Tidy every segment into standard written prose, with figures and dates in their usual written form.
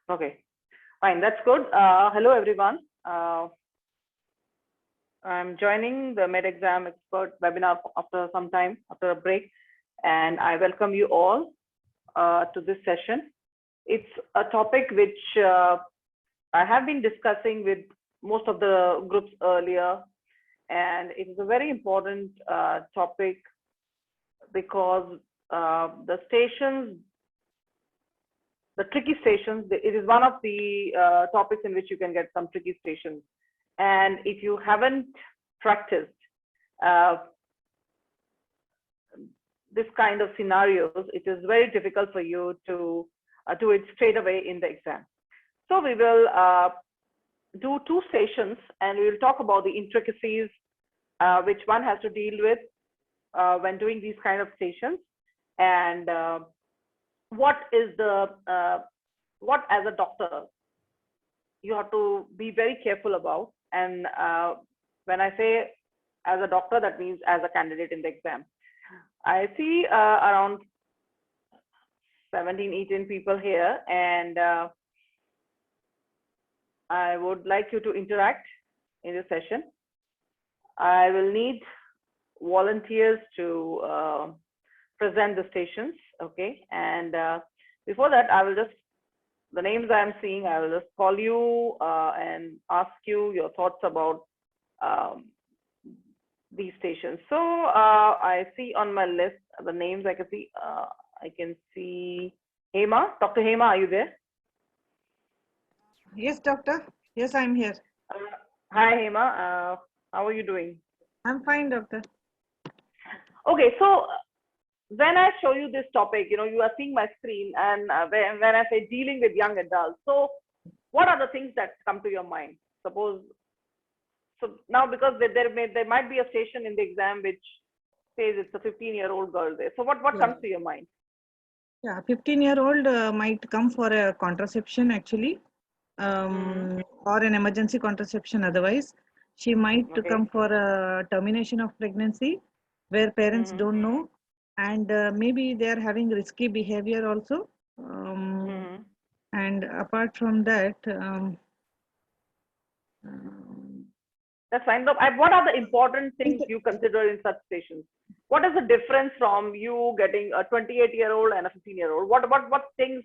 Okay, fine. That's good. Hello, everyone. I'm joining the Med Exam Expert webinar after some time, after a break, and I welcome you all to this session. It's a topic which I have been discussing with most of the groups earlier, and it is a very important topic because the stations, the tricky stations, it is one of the topics in which you can get some tricky stations. And if you haven't practiced this kind of scenarios, it is very difficult for you to do it straight away in the exam. So we will do 2 stations and we will talk about the intricacies which one has to deal with when doing these kind of stations, and what is the what as a doctor you have to be very careful about. And when I say as a doctor, that means as a candidate in the exam. I see around 17, 18 people here, and I would like you to interact in this session. I will need volunteers to present the stations, okay? And before that, I will just, the names I'm seeing, I will just call you and ask you your thoughts about these stations. So I see on my list the names I can see Hema. Dr. Hema, are you there? Yes, doctor. Yes, I'm here. Hi, Hema. How are you doing? I'm fine, doctor. Okay, so when I show you this topic, you are seeing my screen, and when I say dealing with young adults, so what are the things that come to your mind? Suppose, so now because there might be a station in the exam which says it's a 15-year-old girl there. So what comes to your mind? Yeah, 15-year-old might come for a contraception actually, or an emergency contraception. Otherwise, she might come for a termination of pregnancy where parents don't know. And maybe they are having risky behavior also. And apart from that, that's fine. Look, what are the important things you consider in such stations? What is the difference from you getting a 28-year-old and a 15-year-old? What things?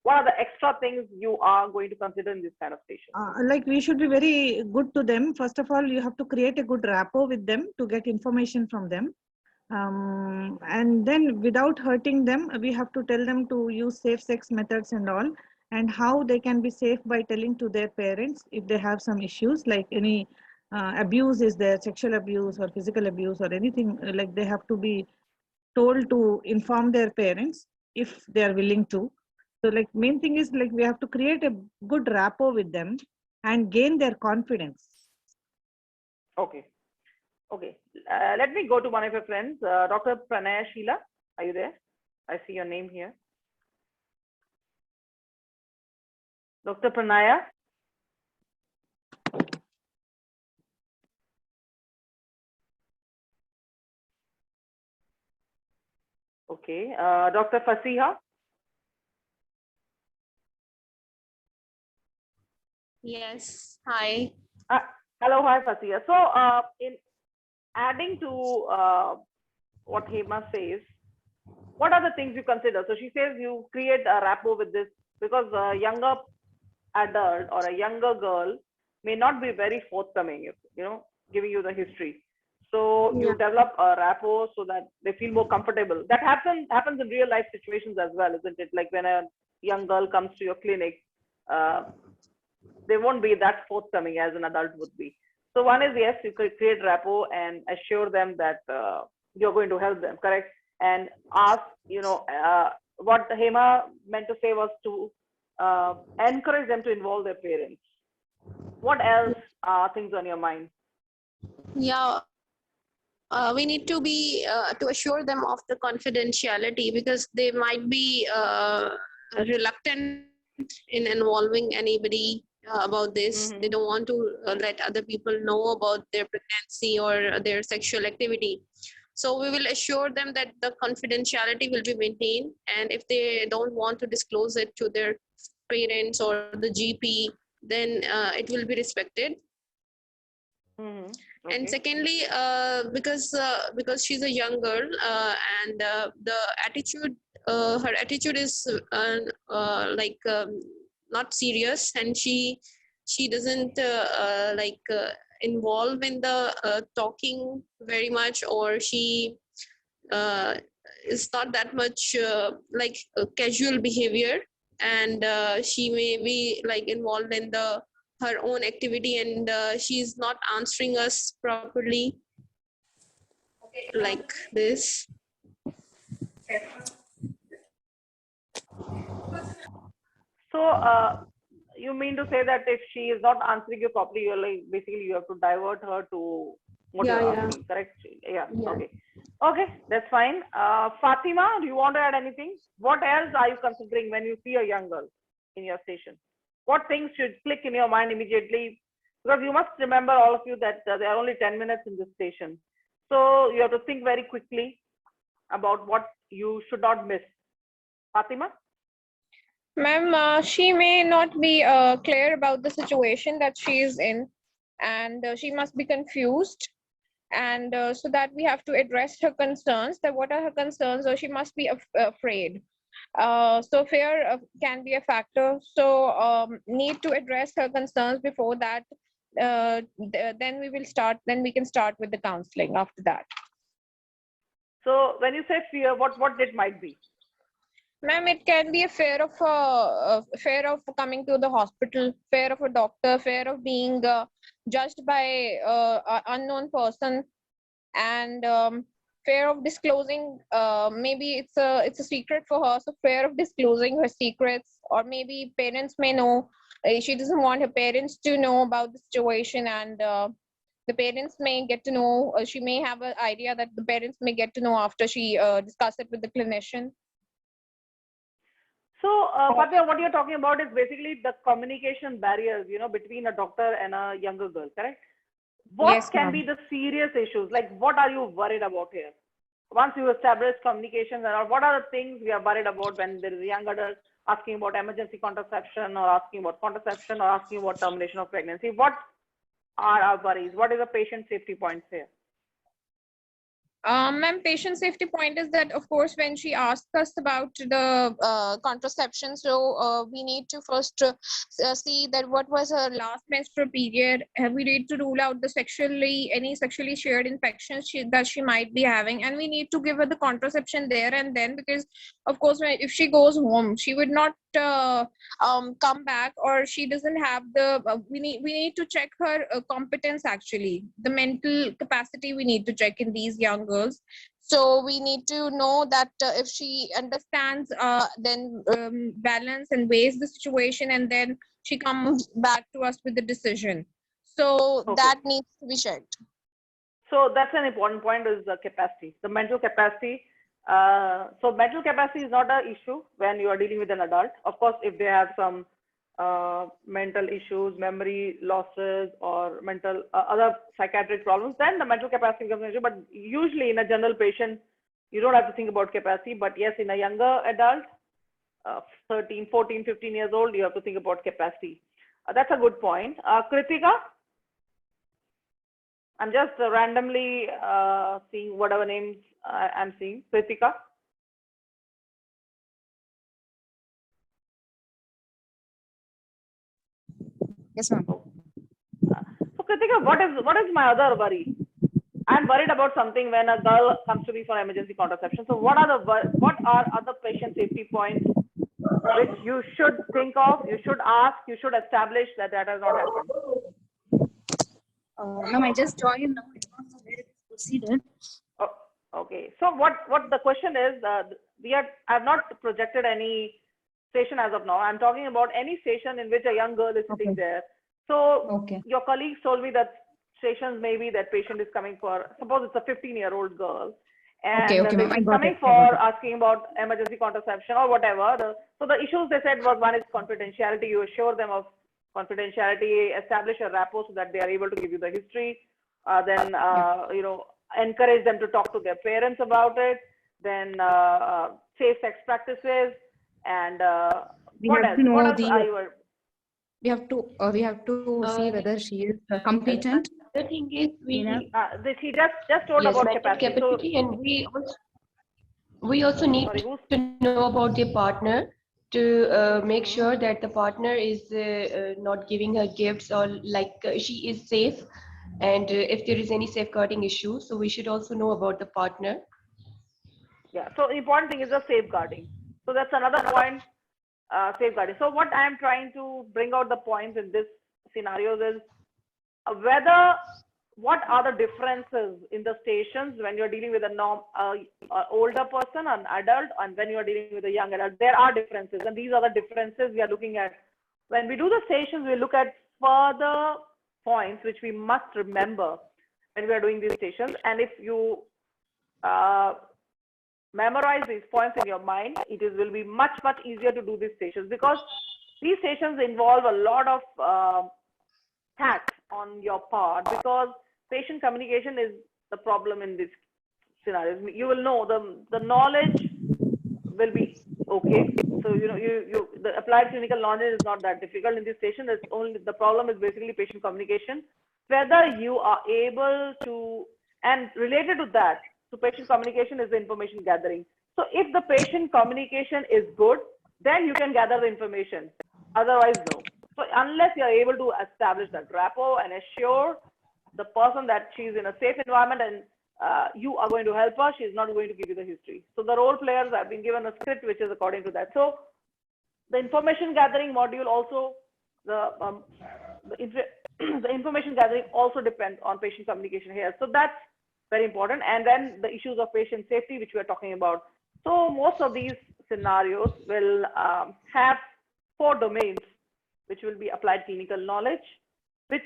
What are the extra things you are going to consider in this kind of station? Like we should be very good to them. First of all, you have to create a good rapport with them to get information from them. And then without hurting them, we have to tell them to use safe sex methods and all, and how they can be safe by telling to their parents if they have some issues like any abuse is there, sexual abuse or physical abuse or anything, like they have to be told to inform their parents if they are willing to. So like main thing is like we have to create a good rapport with them and gain their confidence. Okay. Okay, let me go to one of your friends, Dr. Pranaya Sheila. Are you there? I see your name here. Dr. Pranaya. Okay, Dr. Fasiha. Yes, hi. Hello, hi Fasiha. So in adding to what Hema says, what are the things you consider? So she says you create a rapport with this because a younger adult or a younger girl may not be very forthcoming, giving you the history. So you develop a rapport so that they feel more comfortable. That happens in real life situations as well, isn't it? Like when a young girl comes to your clinic, they won't be that forthcoming as an adult would be. So one is, yes, you could create rapport and assure them that you're going to help them, correct? And ask, what Hema meant to say was to encourage them to involve their parents. What else are things on your mind? Yeah, we need to be to assure them of the confidentiality because they might be reluctant in involving anybody about this. They don't want to let other people know about their pregnancy or their sexual activity. So we will assure them that the confidentiality will be maintained, and if they don't want to disclose it to their parents or the GP, then it will be respected. Mm-hmm. And Okay. secondly, because she's a young girl, and the attitude, her attitude is like not serious, and she doesn't involve in the talking very much, or she uh, is not that much like casual behavior, and she may be like involved in the her own activity, and she's not answering us properly like this. So, you mean to say that if she is not answering you properly, you're like basically you have to divert her to what Yeah, you're yeah. asking, correct? Yeah. Yeah. Okay. Okay, that's fine. Fatima, do you want to add anything? What else are you considering when you see a young girl in your station? What things should click in your mind immediately? Because you must remember, all of you, that there are only 10 minutes in this station. So you have to think very quickly about what you should not miss. Fatima? Ma'am, she may not be clear about the situation that she is in, and she must be confused. And so that we have to address her concerns, that what are her concerns, or she must be afraid. So fear can be a factor. So need to address her concerns before that. Then we can start with the counseling after that. So when you say fear, what it might be? Ma'am, it can be a fear of coming to the hospital, fear of a doctor, fear of being judged by an unknown person, and fear of disclosing. Maybe it's a secret for her, so fear of disclosing her secrets, or maybe parents may know. She doesn't want her parents to know about the situation, and the parents may get to know. She may have an idea that the parents may get to know after she discuss it with the clinician. So, Fatima, what you're talking about is basically the communication barriers, between a doctor and a younger girl, correct? What Yes, can ma'am. be the serious issues? Like, what are you worried about here? Once you establish communication, what are the things we are worried about when there is a young adult asking about emergency contraception, or asking about contraception, or asking about termination of pregnancy? What are our worries? What is the patient safety points here? Ma'am, patient safety point is that, of course, when she asks us about the contraception, so we need to first see that what was her last menstrual period. We need to rule out the any sexually shared infections that she might be having, and we need to give her the contraception there and then, because, of course, if she goes home, she would not come back, or she doesn't have the. We need to check her competence, actually, the mental capacity. We need to check in these young girls. So we need to know that if she understands, then balance and weighs the situation, and then she comes back to us with the decision. So Okay. that needs to be checked. So that's an important point, is the capacity, the mental capacity. So mental capacity is not an issue when you are dealing with an adult. Of course, if they have some mental issues, memory losses, or mental other psychiatric problems, then the mental capacity becomes an issue. But usually in a general patient, you don't have to think about capacity. But yes, in a younger adult, 13, 14, 15 years old, you have to think about capacity. That's a good point. Kritika? I'm just randomly seeing whatever names I'm seeing. Kritika? Yes, ma'am. So Kritika, what is my other worry? I'm worried about something when a girl comes to me for emergency contraception. So what are other patient safety points which you should think of, you should ask, you should establish that has not happened? Ma'am, I just joined now. I don't know where it is proceeded. Oh, okay. So what the question is, I have not projected any station as of now. I'm talking about any station in which a young girl is sitting there. So Okay. your colleagues told me that stations maybe that patient is coming for, suppose it's a 15-year-old girl, and Okay, ma'am, I she's got coming it. for asking about emergency contraception or whatever. So the issues they said was, one is confidentiality. You assure them of confidentiality, establish a rapport so that they are able to give you the history. Then encourage them to talk to their parents about it. Then safe sex practices, and We What have else? to know What else the. are you? We have to see whether she is competent. The thing is, Enough. He just told yes, about mental capacity. So, capacity, and we also need sorry, who's to know about the partner to make sure that the partner is not giving her gifts, or like she is safe, and if there is any safeguarding issue, so we should also know about the partner. yeah. So the important thing is the safeguarding. So that's another point, safeguarding. So what I'm trying to bring out the points in this scenarios is what are the differences in the stations when you're dealing with a older person, an adult, and when you're dealing with a young adult. There are differences, and these are the differences we are looking at. When we do the stations, we look at further points which we must remember when we are doing these stations. And if you memorize these points in your mind, will be much easier to do these stations, because these stations involve a lot of tax on your part, because patient communication is the problem in these scenarios. You will know the knowledge will be okay. So the applied clinical knowledge is not that difficult in this station. It's only the problem is basically patient communication, whether you are able to, and related to that, to patient communication is the information gathering. So if the patient communication is good, then you can gather the information. Otherwise, no. So unless you are able to establish that rapport and assure the person that she's in a safe environment and you are going to help her, she's not going to give you the history. So the role players have been given a script which is according to that. So the information gathering module also, the information gathering also depends on patient communication here. So that's very important. And then the issues of patient safety, which we are talking about. So most of these scenarios will have 4 domains, which will be applied clinical knowledge, which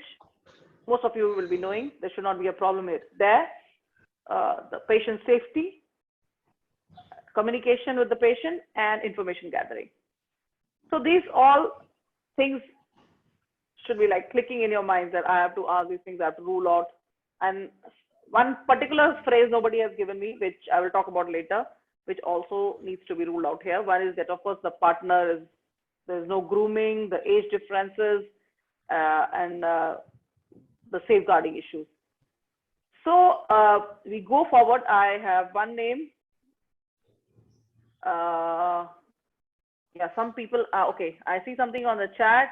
most of you will be knowing. There should not be a problem there. The patient safety, communication with the patient, and information gathering. So these all things should be like clicking in your mind that I have to ask these things, I have to rule out. And one particular phrase nobody has given me, which I will talk about later, which also needs to be ruled out here. One is that, of course, the partner is, there's no grooming, the age differences, and the safeguarding issues. So we go forward. I have one name. Yeah, some people, okay, I see something on the chat.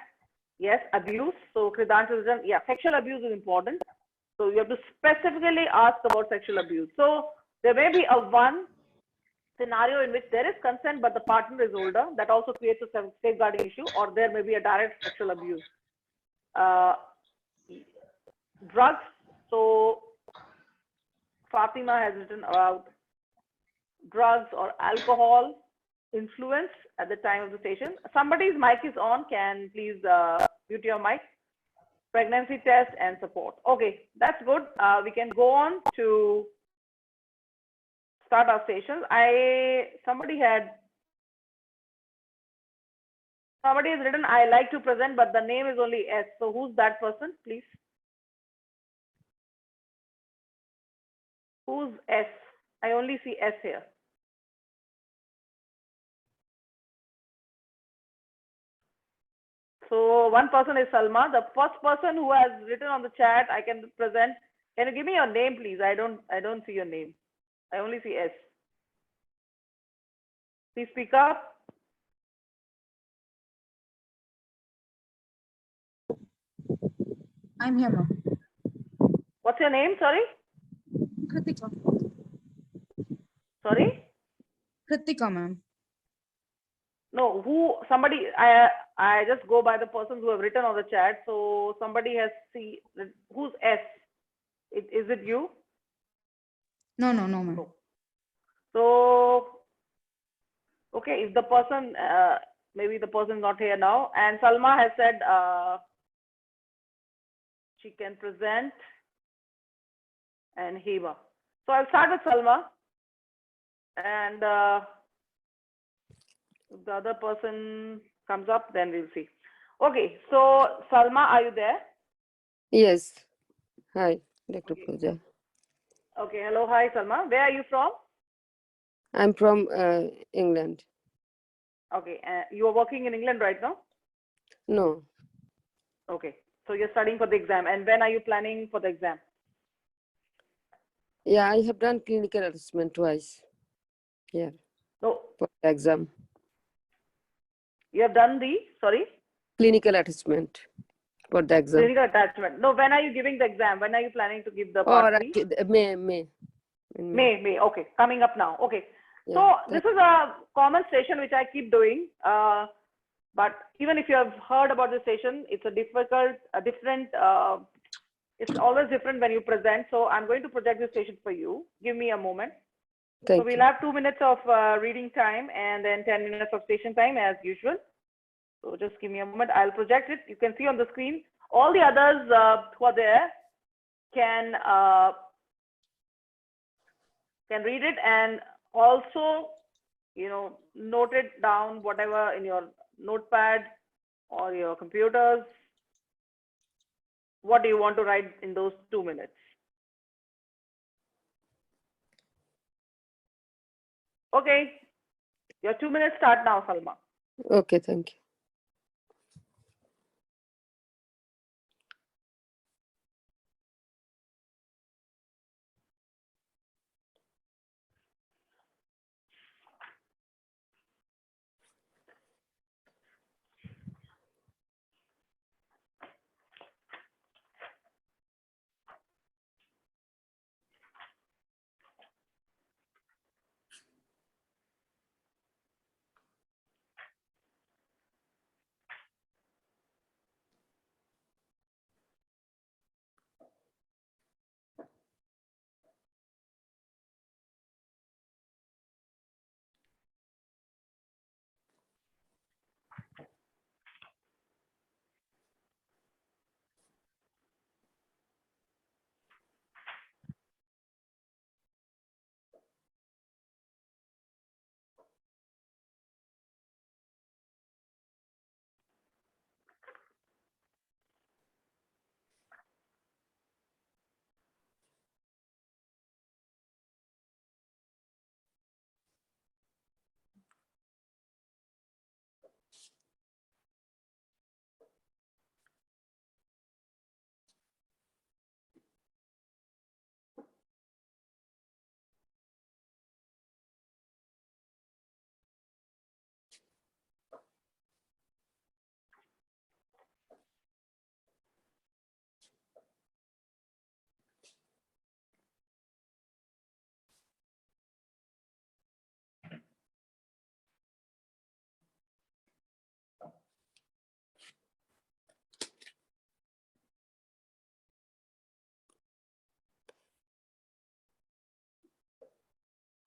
Yes, abuse. So Kridant is done. Yeah, sexual abuse is important. So you have to specifically ask about sexual abuse. So there may be a one scenario in which there is consent, but the partner is older. That also creates a safeguarding issue, or there may be a direct sexual abuse. Drugs. So Fatima has written about drugs or alcohol influence at the time of the station. Somebody's mic is on. Can please mute your mic. Pregnancy test and support. Okay, that's good. We can go on to start our stations. Somebody has written, I like to present, but the name is only S. So who's that person, please? Who's S? I only see S here. So one person is Salma. The first person who has written on the chat, I can present. Can you give me your name, please? I don't see your name. I only see S. Please speak up. I'm here, ma'am. What's your name? Sorry? Kritika. Sorry? Kritika, ma'am. No, somebody, I just go by the persons who have written on the chat. So somebody has who's S? Is it you? No, ma'am. No. So, okay, if the person, maybe the person is not here now. And Salma has said she can present, and Hema. So I'll start with Salma. And if the other person comes up, then we'll see. Okay, so Salma, are you there? Yes. Hi, Dr. Okay. Pooja. Okay, hello, hi Salma. Where are you from? I'm from England. Okay. You are working in England right now? No. Okay. So you're studying for the exam. And when are you planning for the exam? Yeah, I have done clinical assessment twice. Yeah, No, for the exam. you have done the, sorry, Clinical assessment for the exam. clinical attachment. No, when are you giving the exam? When are you planning to give the Oh, part right. 3? May. In May. May. Okay. Coming up now. Okay. Yeah, So this is a common station which I keep doing. But even if you have heard about the station, it's different. It's always different when you present. So I'm going to project this station for you. Give me a moment. So thank we'll you. have 2 minutes of reading time and then 10 minutes of station time as usual. So just give me a moment. I'll project it. You can see on the screen. All the others who are there can read it, and also, note it down, whatever in your notepad or your computers. What do you want to write in those 2 minutes? Okay, your 2 minutes start now, Salma. Okay, thank you.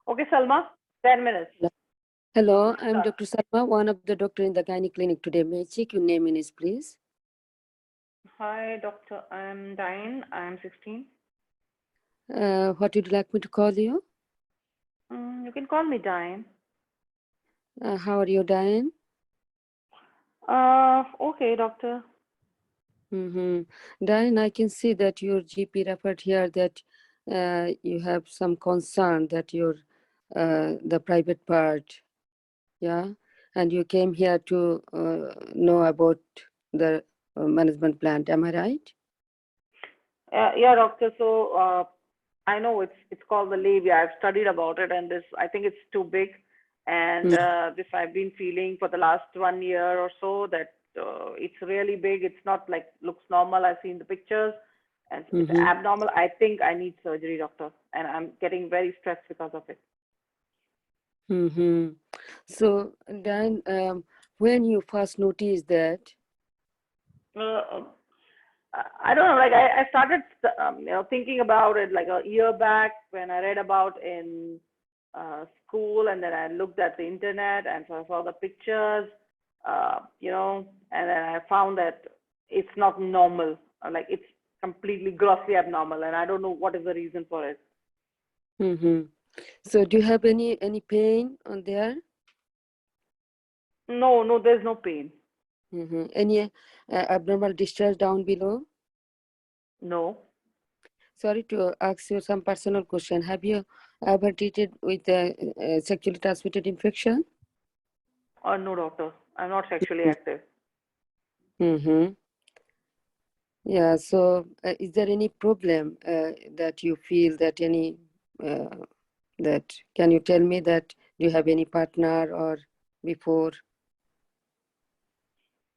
Okay, Salma, 10 minutes. Hello, I'm Start. Dr. Sarma, one of the doctor in the gynae clinic today. May I check your name in, please? Hi, doctor. I'm Diane. I'm 16. What would you like me to call you? You can call me Diane. How are you, Diane? Okay, doctor. Diane, I can see that your GP referred here that you have some concern that your the private part, yeah, and you came here to know about the management plan. Am I right? Yeah, doctor. So I know it's called the labia. I've studied about it, and I think it's too big. And this I've been feeling for the last 1 year or so that it's really big. It's not like looks normal. I've seen the pictures, and it's abnormal. I think I need surgery, doctor, and I'm getting very stressed because of it. So then, when you first noticed that, I don't know. Like I started, thinking about it like a year back when I read about in school, and then I looked at the internet and so I saw the pictures, and then I found that it's not normal. Like it's completely grossly abnormal, and I don't know what is the reason for it. so do you have any pain on there? No, there's no pain. Any abnormal discharge down below? No. Sorry to ask you some personal question. Have you ever treated with a sexually transmitted infection? No, doctor. I'm not sexually active. Mm-hmm. Yeah, so is there any problem that you feel that that can you tell me that do you have any partner or before?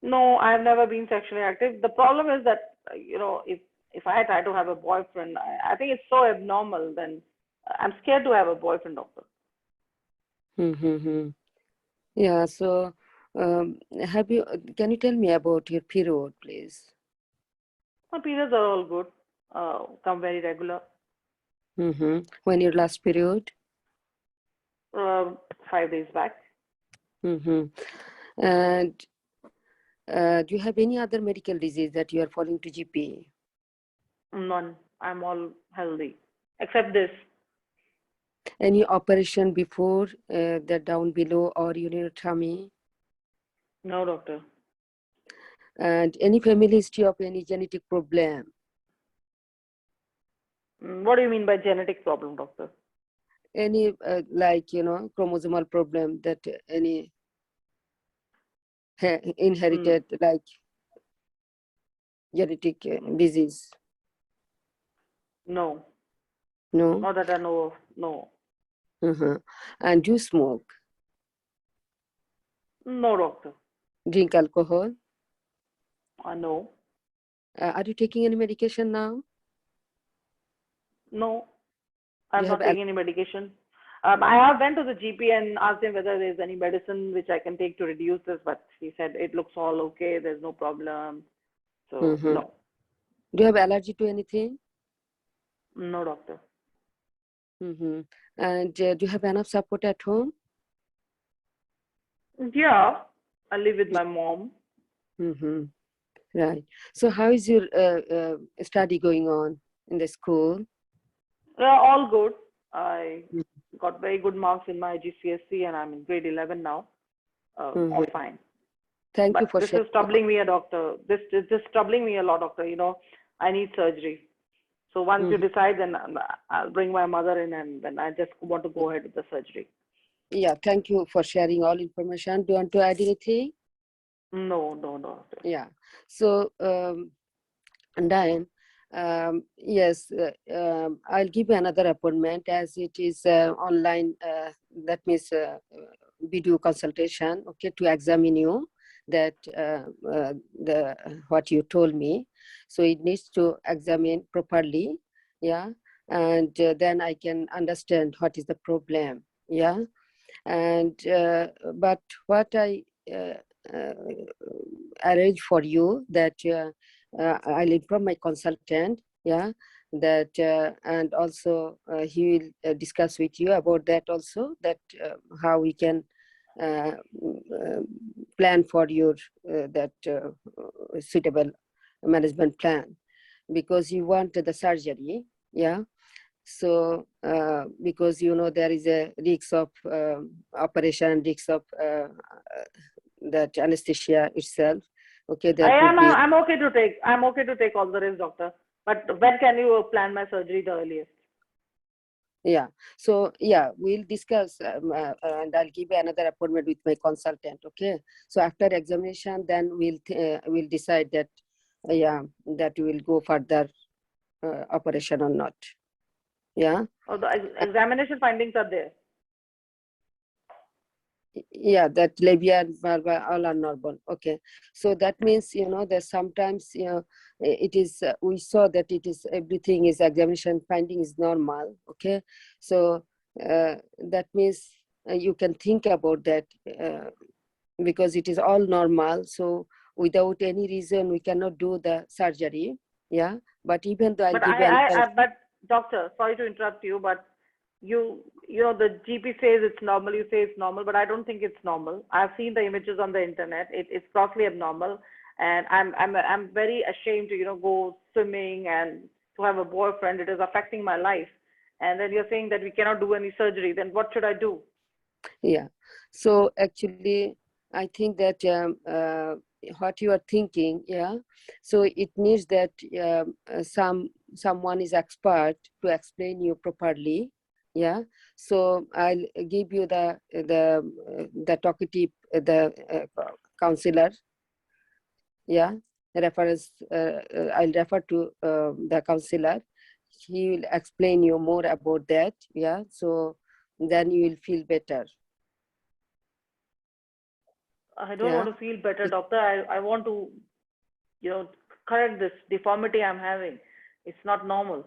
No, I've never been sexually active. The problem is that, if I try to have a boyfriend, I think it's so abnormal. Then I'm scared to have a boyfriend, doctor. Mm-hmm. Yeah, so can you tell me about your period, please? My periods are all good. Come very regular. Mm-hmm. When your last period? Uh, 5 days back. Mm-hmm. And do you have any other medical disease that you are following to GP? None. I'm all healthy, except this. Any operation before the down below or urinary? No, doctor. And any family history of any genetic problem? What do you mean by genetic problem, doctor? Any chromosomal problem that any inherited like genetic disease? No, No? not that I know of. No, Uh-huh. And do you smoke? no, doctor. Drink alcohol? No, Are you taking any medication now? no. Do I'm you have not taking any medication. I have went to the GP and asked him whether there's any medicine which I can take to reduce this, but he said it looks all okay. There's no problem. So Mm-hmm. no, Do you have allergy to anything? no, doctor. Mm-hmm. And do you have enough support at home? Yeah, I live with my mom. Mm-hmm. Right. So how is your study going on in the school? Yeah, all good. I got very good marks in my GCSE and I'm in grade 11 now. All Mm-hmm. fine. Thank you But for this sharing. is troubling me a doctor. This is just troubling me a lot, doctor. I need surgery. So once you decide, then I'll bring my mother in and then I just want to go ahead with the surgery. Yeah, thank you for sharing all information. Do you want to add anything? No, no, no. Doctor. Yeah. So, Diane, yes, I'll give you another appointment as it is online. That means video consultation. Okay, to examine you that what you told me. So it needs to examine properly. Yeah, and then I can understand what is the problem. Yeah, and but what I arrange for you that I'll inform my consultant, yeah, that and also he will discuss with you about that also, that how we can plan for your that suitable management plan, because you want the surgery, yeah. So because there is a risk of operation, risk of that anesthesia itself. Okay, there could be. I'm okay to take. I'm okay to take all the risk, doctor. But when can you plan my surgery the earliest? Yeah. So yeah, we'll discuss and I'll give you another appointment with my consultant. Okay. So after examination, then we'll decide that that we will go further operation or not. Yeah. Oh, the examination findings are there. Yeah, that labia and vulva all are normal. Okay, so that means that sometimes it is we saw that it is everything is examination finding is normal. Okay, so that means you can think about that because it is all normal. So without any reason we cannot do the surgery. Yeah, but even though I'll But give you but doctor, sorry to interrupt you, but the GP says it's normal. You say it's normal, but I don't think it's normal. I've seen the images on the internet. It's grossly abnormal, and I'm very ashamed to go swimming and to have a boyfriend. It is affecting my life. And then you're saying that we cannot do any surgery. Then what should I do? Yeah. So actually, I think that what you are thinking, yeah. So it needs that someone is expert to explain you properly, Yeah, so I'll give you the talkative counselor. Yeah, reference. I'll refer to the counselor. He will explain you more about that. Yeah, so then you will feel better. I don't Yeah. want to feel better, doctor. I want to, correct this deformity I'm having. It's not normal.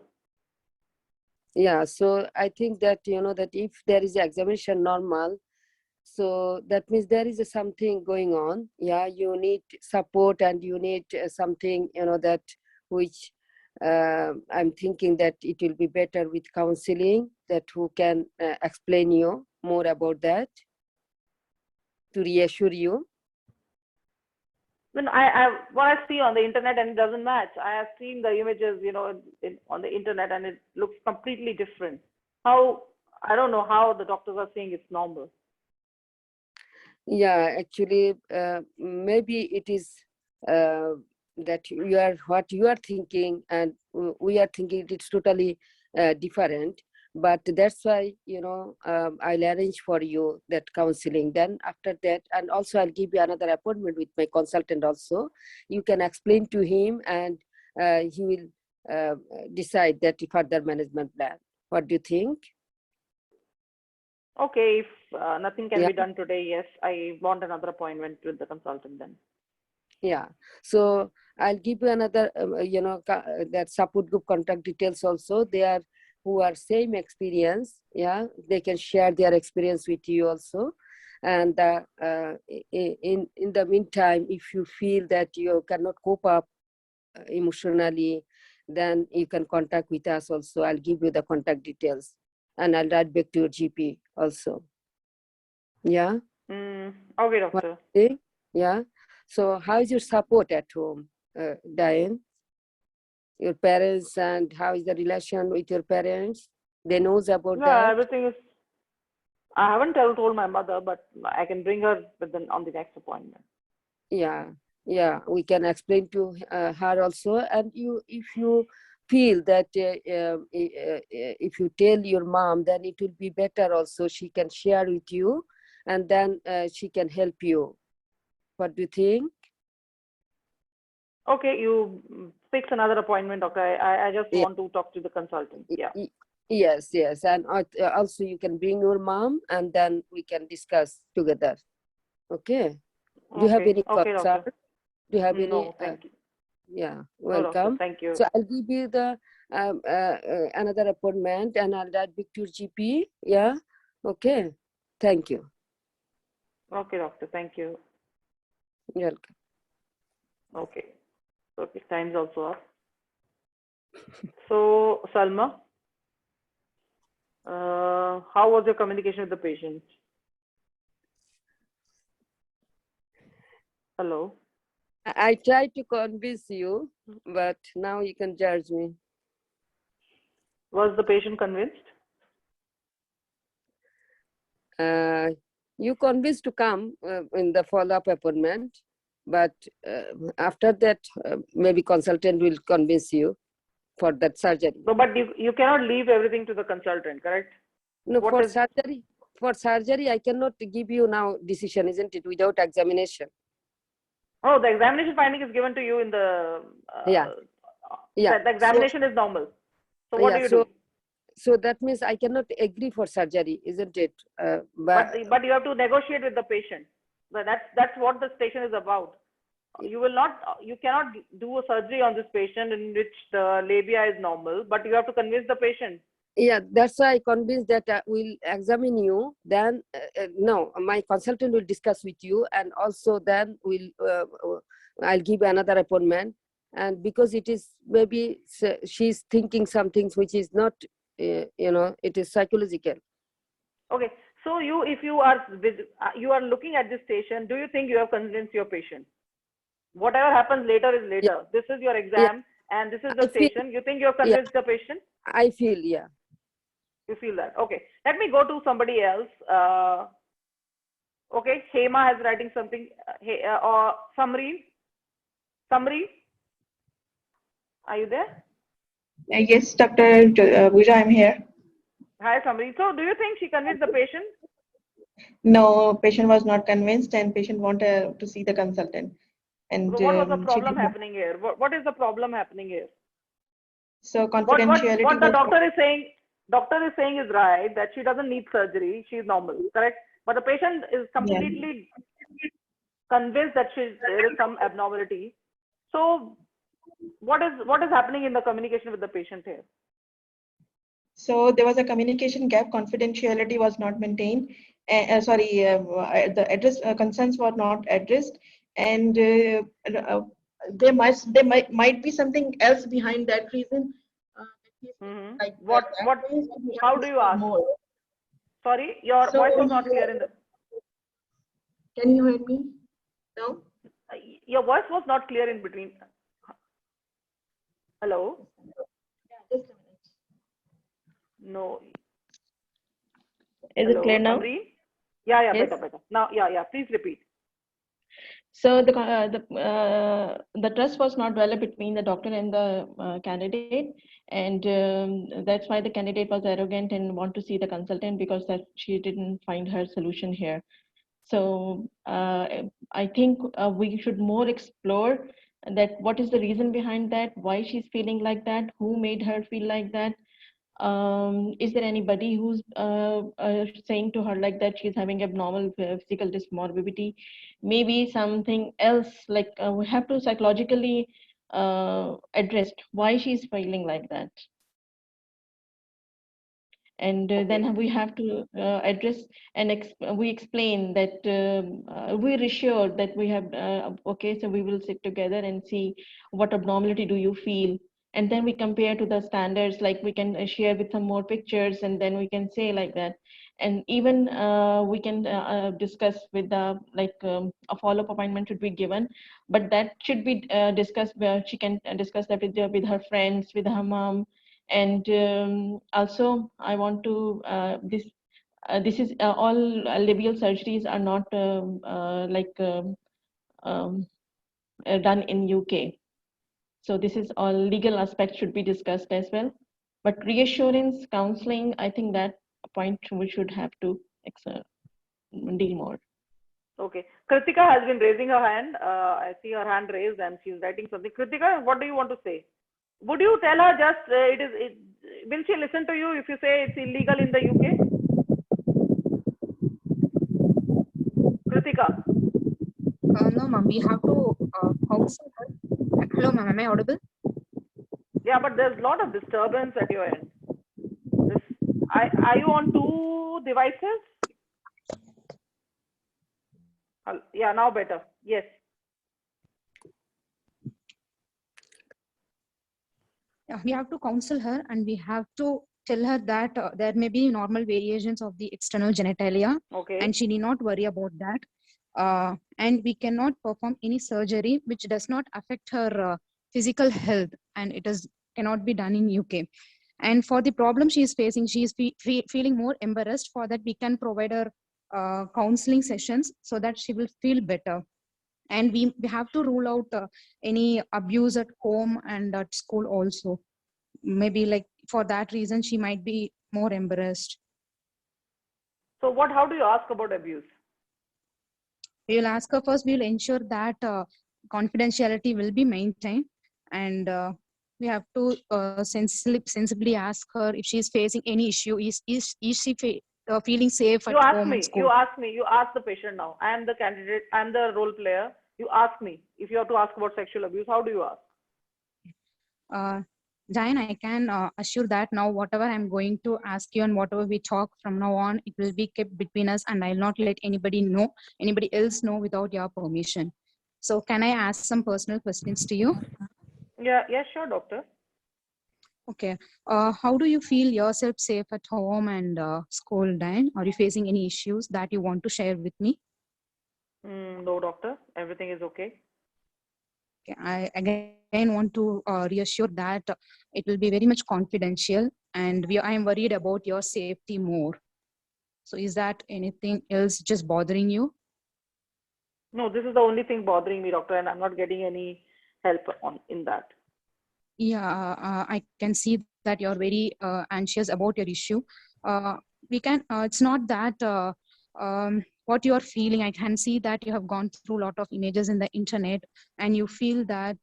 Yeah, so I think that that if there is examination normal, so that means there is something going on. Yeah, you need support and you need something that which I'm thinking that it will be better with counseling, that who can explain you more about that to reassure you. Then I what I see on the internet and it doesn't match. I have seen the images, on the internet and it looks completely different. I don't know how the doctors are saying it's normal. Yeah, actually, maybe it is that what you are thinking and we are thinking it's totally different. But that's why, I'll arrange for you that counseling. Then after that, and also I'll give you another appointment with my consultant also. You can explain to him and he will decide that further management plan. What do you think? Okay, if nothing can Yeah. be done today, yes, I want another appointment with the consultant then. Yeah, so I'll give you another, that support group contact details also. They are who are same experience. Yeah, they can share their experience with you also. And in the meantime, if you feel that you cannot cope up emotionally, then you can contact with us also. I'll give you the contact details, and I'll write back to your GP also. Yeah. Okay, doctor. Okay. Yeah. So how is your support at home, Diane? Your parents, and how is the relation with your parents? They knows about Yeah, that? everything is. I haven't told my mother, but I can bring her on the next appointment. Yeah. Yeah. We can explain to her also. And if you feel that if you tell your mom, then it will be better also. She can share with you, and then she can help you. What do you think? Okay, you fix another appointment, doctor. I just Yeah. want to talk to the consultant. Yeah. Yes, yes. And also you can bring your mom and then we can discuss together. Okay. Do you have any Okay, concern? doctor. Do you have any? No, thank you. Yeah, No, doctor, welcome. thank you. So I'll give you the another appointment and I'll write back to your GP. Yeah. Okay. Thank you. Okay, doctor, thank you. You're welcome. Okay. Okay, time's also up. So, Salma, how was your communication with the patient? Hello. I tried to convince you, but now you can judge me. Was the patient convinced? You convinced to come in the follow-up appointment, but after that, maybe consultant will convince you for that surgery. No, but you cannot leave everything to the consultant, correct? No, What for is- surgery. For surgery, I cannot give you now decision, isn't it? Without examination. Oh, the examination finding is given to you in the. Yeah. Yeah. The examination is normal. So what yeah, do you so, do? So that means I cannot agree for surgery, isn't it? But you have to negotiate with the patient. That's what the station is about. You cannot do a surgery on this patient in which the labia is normal, but you have to convince the patient. Yeah, that's why I convinced that we'll examine you. Then, no, my consultant will discuss with you, and also then I'll give another appointment. And because it is maybe she's thinking some things which is not, it is psychological. Okay, so if you are looking at this station, do you think you have convinced your patient? Whatever happens later is later. Yeah. This is your exam, and this is the station. You think you have convinced the patient? I feel, yeah. You feel that? Okay. Let me go to somebody else. Okay, Hema has writing something. Or Samri, are you there? Yes, Dr. Pooja, I'm here. Hi, Samri. So do you think she convinced the patient? No, patient was not convinced and patient wanted to see the consultant. And So what was the she problem did not. happening here? What is the problem happening here? So What confidentiality the was. doctor is saying is right, that she doesn't need surgery, she is normal, correct? But the patient is Yeah. completely convinced that there is some abnormality. So what is happening in the communication with the patient here? So there was a communication gap. Confidentiality was not maintained. The address concerns were not addressed, and there might be something else behind that reason. Like What how do you ask? more. Sorry, your So, voice was not clear in the Can you hear me? No. your voice was not clear in between. Hello? Just a minute. No. Is it clear now? Samri? Yeah, Yes. better. Now, yeah. Please repeat. So the trust was not developed between the doctor and the candidate, and that's why the candidate was arrogant and want to see the consultant, because that she didn't find her solution here. So I think we should more explore that what is the reason behind that, why she's feeling like that, who made her feel like that. Is there anybody who's saying to her like that she's having abnormal physical dysmorbidity? Maybe something else, like we have to psychologically address why she's feeling like that. And then we have to address and we explain that we reassure that we have, okay, so we will sit together and see what abnormality do you feel. And then we compare to the standards, like we can share with some more pictures, and then we can say like that. And even we can discuss with the, like a follow-up appointment should be given, but that should be discussed where she can discuss that with her friends, with her mom. And also I want to this is all labial surgeries are not done in UK. So this is all legal aspects should be discussed as well. But reassurance, counseling, I think that point we should have to deal more. Okay. Kritika has been raising her hand. I see her hand raised and she's writing something. Kritika, what do you want to say? Would you tell her just will she listen to you if you say it's illegal in the UK? Kritika. No, ma'am, we have to counsel her. Hello, ma'am, am I audible? Yeah, but there's a lot of disturbance at your end. Are you on 2 devices? Yeah, now better. Yes. We have to counsel her, and we have to tell her that there may be normal variations of the external genitalia, Okay. and she need not worry about that. And we cannot perform any surgery which does not affect her physical health, and cannot be done in UK. And for the problem she is facing, she is feeling more embarrassed. For that, we can provide her counseling sessions so that she will feel better. And we have to rule out any abuse at home and at school also. Maybe like for that reason, she might be more embarrassed. So how do you ask about abuse? We will ask her first. We will ensure that confidentiality will be maintained, and we have to sensibly ask her if she is facing any issue. Is she feeling safe at home and school? You ask the patient now. I am the candidate. I am the role player. You ask me if you have to ask about sexual abuse. How do you ask? Diane, I can assure that now whatever I'm going to ask you and whatever we talk from now on, it will be kept between us, and I'll not let anybody else know without your permission. So can I ask some personal questions to you? Yeah, sure, doctor. Okay. How do you feel yourself safe at home and school, Diane? Are you facing any issues that you want to share with me? No, doctor. Everything is okay. Okay. I again want to reassure that it will be very much confidential, and I am worried about your safety more. So is that anything else just bothering you? No, this is the only thing bothering me, doctor, and I'm not getting any help in that. Yeah, I can see that you're very anxious about your issue. we can, it's not that what you're feeling. I can see that you have gone through a lot of images in the internet and you feel that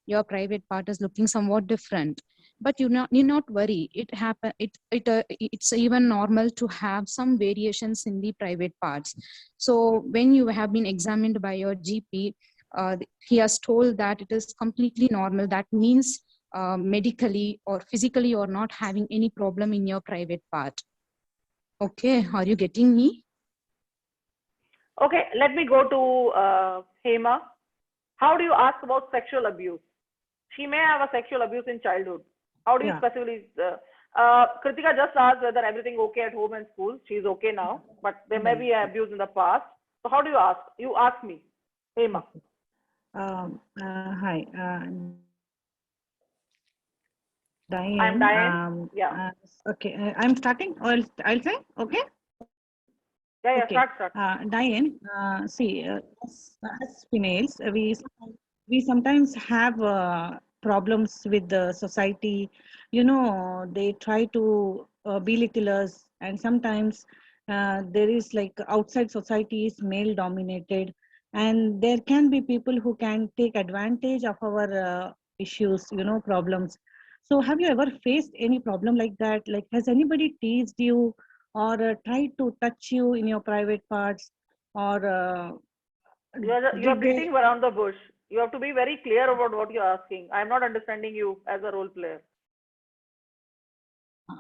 your private part is looking somewhat different. But you need not worry. It's even normal to have some variations in the private parts. So when you have been examined by your GP, he has told that it is completely normal. That means medically or physically you're not having any problem in your private part. Okay, are you getting me? Okay, let me go to Hema. How do you ask about sexual abuse? She may have a sexual abuse in childhood. How do you Yeah. specifically? Kritika just asked whether everything okay at home and school. She's okay now, but there may be abuse in the past. So how do you ask? You ask me, Hema. Hi, Diane. I'm Diane. Yeah. Okay, I'm starting. I'll say, okay? Yeah, Okay. start. Diane, see, as females, we sometimes have problems with the society. You know, they try to belittle us, and sometimes there is like outside society is male dominated, and there can be people who can take advantage of our issues, you know, problems. So, have you ever faced any problem like that? Like, has anybody teased you, or try to touch you in your private parts, or You're did they? beating around the bush. You have to be very clear about what you're asking. I'm not understanding you as a role player.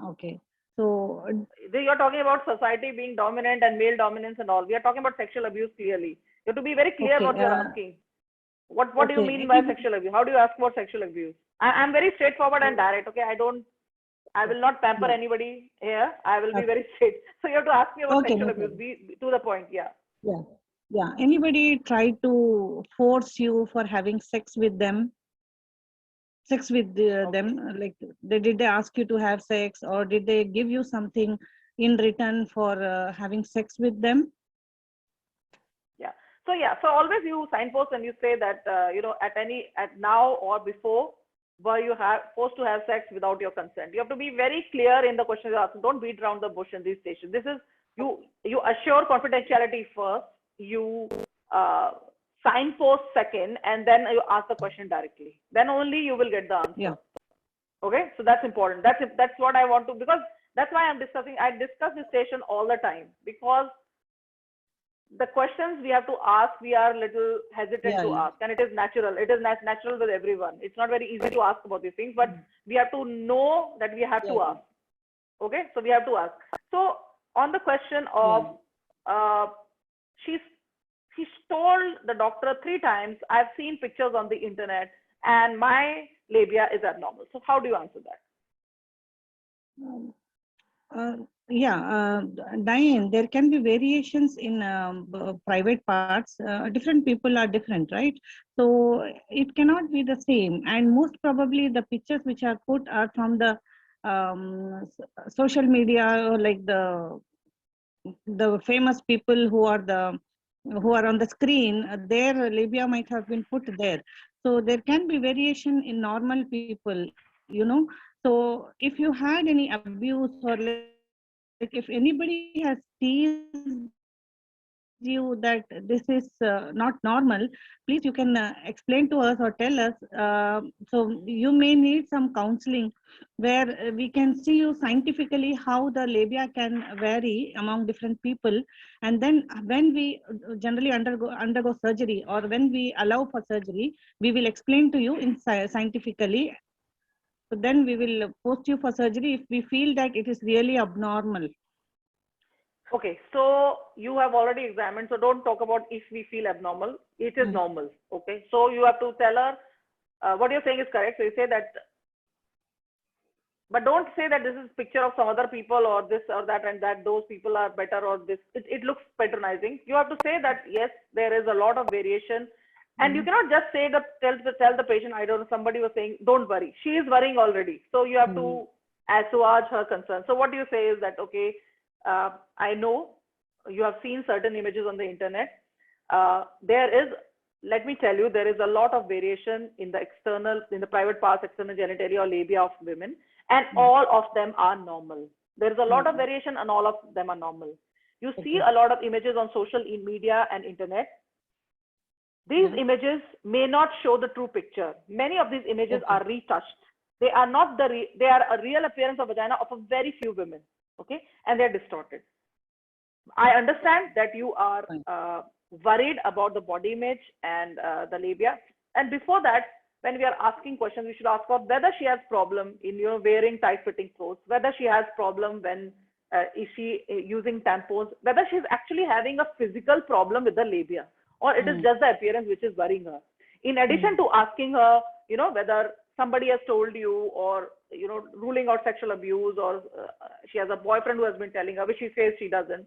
Okay, so You're talking about society being dominant and male dominance and all. We are talking about sexual abuse clearly. You have to be very clear okay, what you're asking. What do you mean by sexual abuse? How do you ask about sexual abuse? I'm very straightforward and direct. Okay, I will not pamper anybody here. I will be very straight. So you have to ask me about Okay, sexual no abuse. problem. Be to the point. Yeah. Yeah. Anybody try to force you for having sex with them? Sex with them? Like, did they ask you to have sex, or did they give you something in return for having sex with them? Yeah. So always you signpost and you say that at now or before, were you forced to have sex without your consent? You have to be very clear in the questions you ask. Don't beat around the bush in these stations. This is you assure confidentiality first. You signpost second, and then you ask the question directly. Then only you will get the answer. Yeah. Okay, so that's important. That's what I want to, because that's why I'm discussing. I discuss this station all the time, because the questions we have to ask, we are little hesitant to ask, and it is natural. It is natural with everyone. It's not very easy to ask about these things, but we have to know that we have to ask. Okay, so we have to ask. So on the question of she told the doctor 3 times, I've seen pictures on the internet and my labia is abnormal. So how do you answer that? Diane, there can be variations in private parts. Different people are different, right? So it cannot be the same. And most probably the pictures which are put are from the social media, or like the famous people who are on the screen. Their labia might have been put there. So there can be variation in normal people, you know. So if you had any abuse, or like if anybody has teased you that this is not normal, please you can explain to us or tell us. So you may need some counseling, where we can see you scientifically how the labia can vary among different people. And then when we generally undergo surgery, or when we allow for surgery, we will explain to you in scientifically. So then we will post you for surgery if we feel that it is really abnormal. Okay, so you have already examined, so don't talk about if we feel abnormal. It is normal. Okay, so you have to tell her what you're saying is correct. So you say that, but don't say that this is picture of some other people or this or that, and that those people are better, or this. It looks patronizing. You have to say that yes, there is a lot of variation, and you cannot just say that tell the patient. I don't know. Somebody was saying, don't worry. She is worrying already, so you have to assuage her concern. So what you say is that, okay, I know you have seen certain images on the internet. Let me tell you, there is a lot of variation in the private parts, external genitalia or labia of women, and all of them are normal. There is a lot of variation and all of them are normal. You see a lot of images on social media and internet. These images may not show the true picture. Many of these images are retouched. They are not they are a real appearance of vagina of a very few women, okay? And they're distorted. I understand that you are worried about the body image and the labia. And before that, when we are asking questions, we should ask her whether she has problem in wearing tight-fitting clothes, whether she has problem when is she using tampons, whether she's actually having a physical problem with the labia, or it is just the appearance which is worrying her. In addition to asking her, whether somebody has told you, or ruling out sexual abuse, or she has a boyfriend who has been telling her, which she says she doesn't.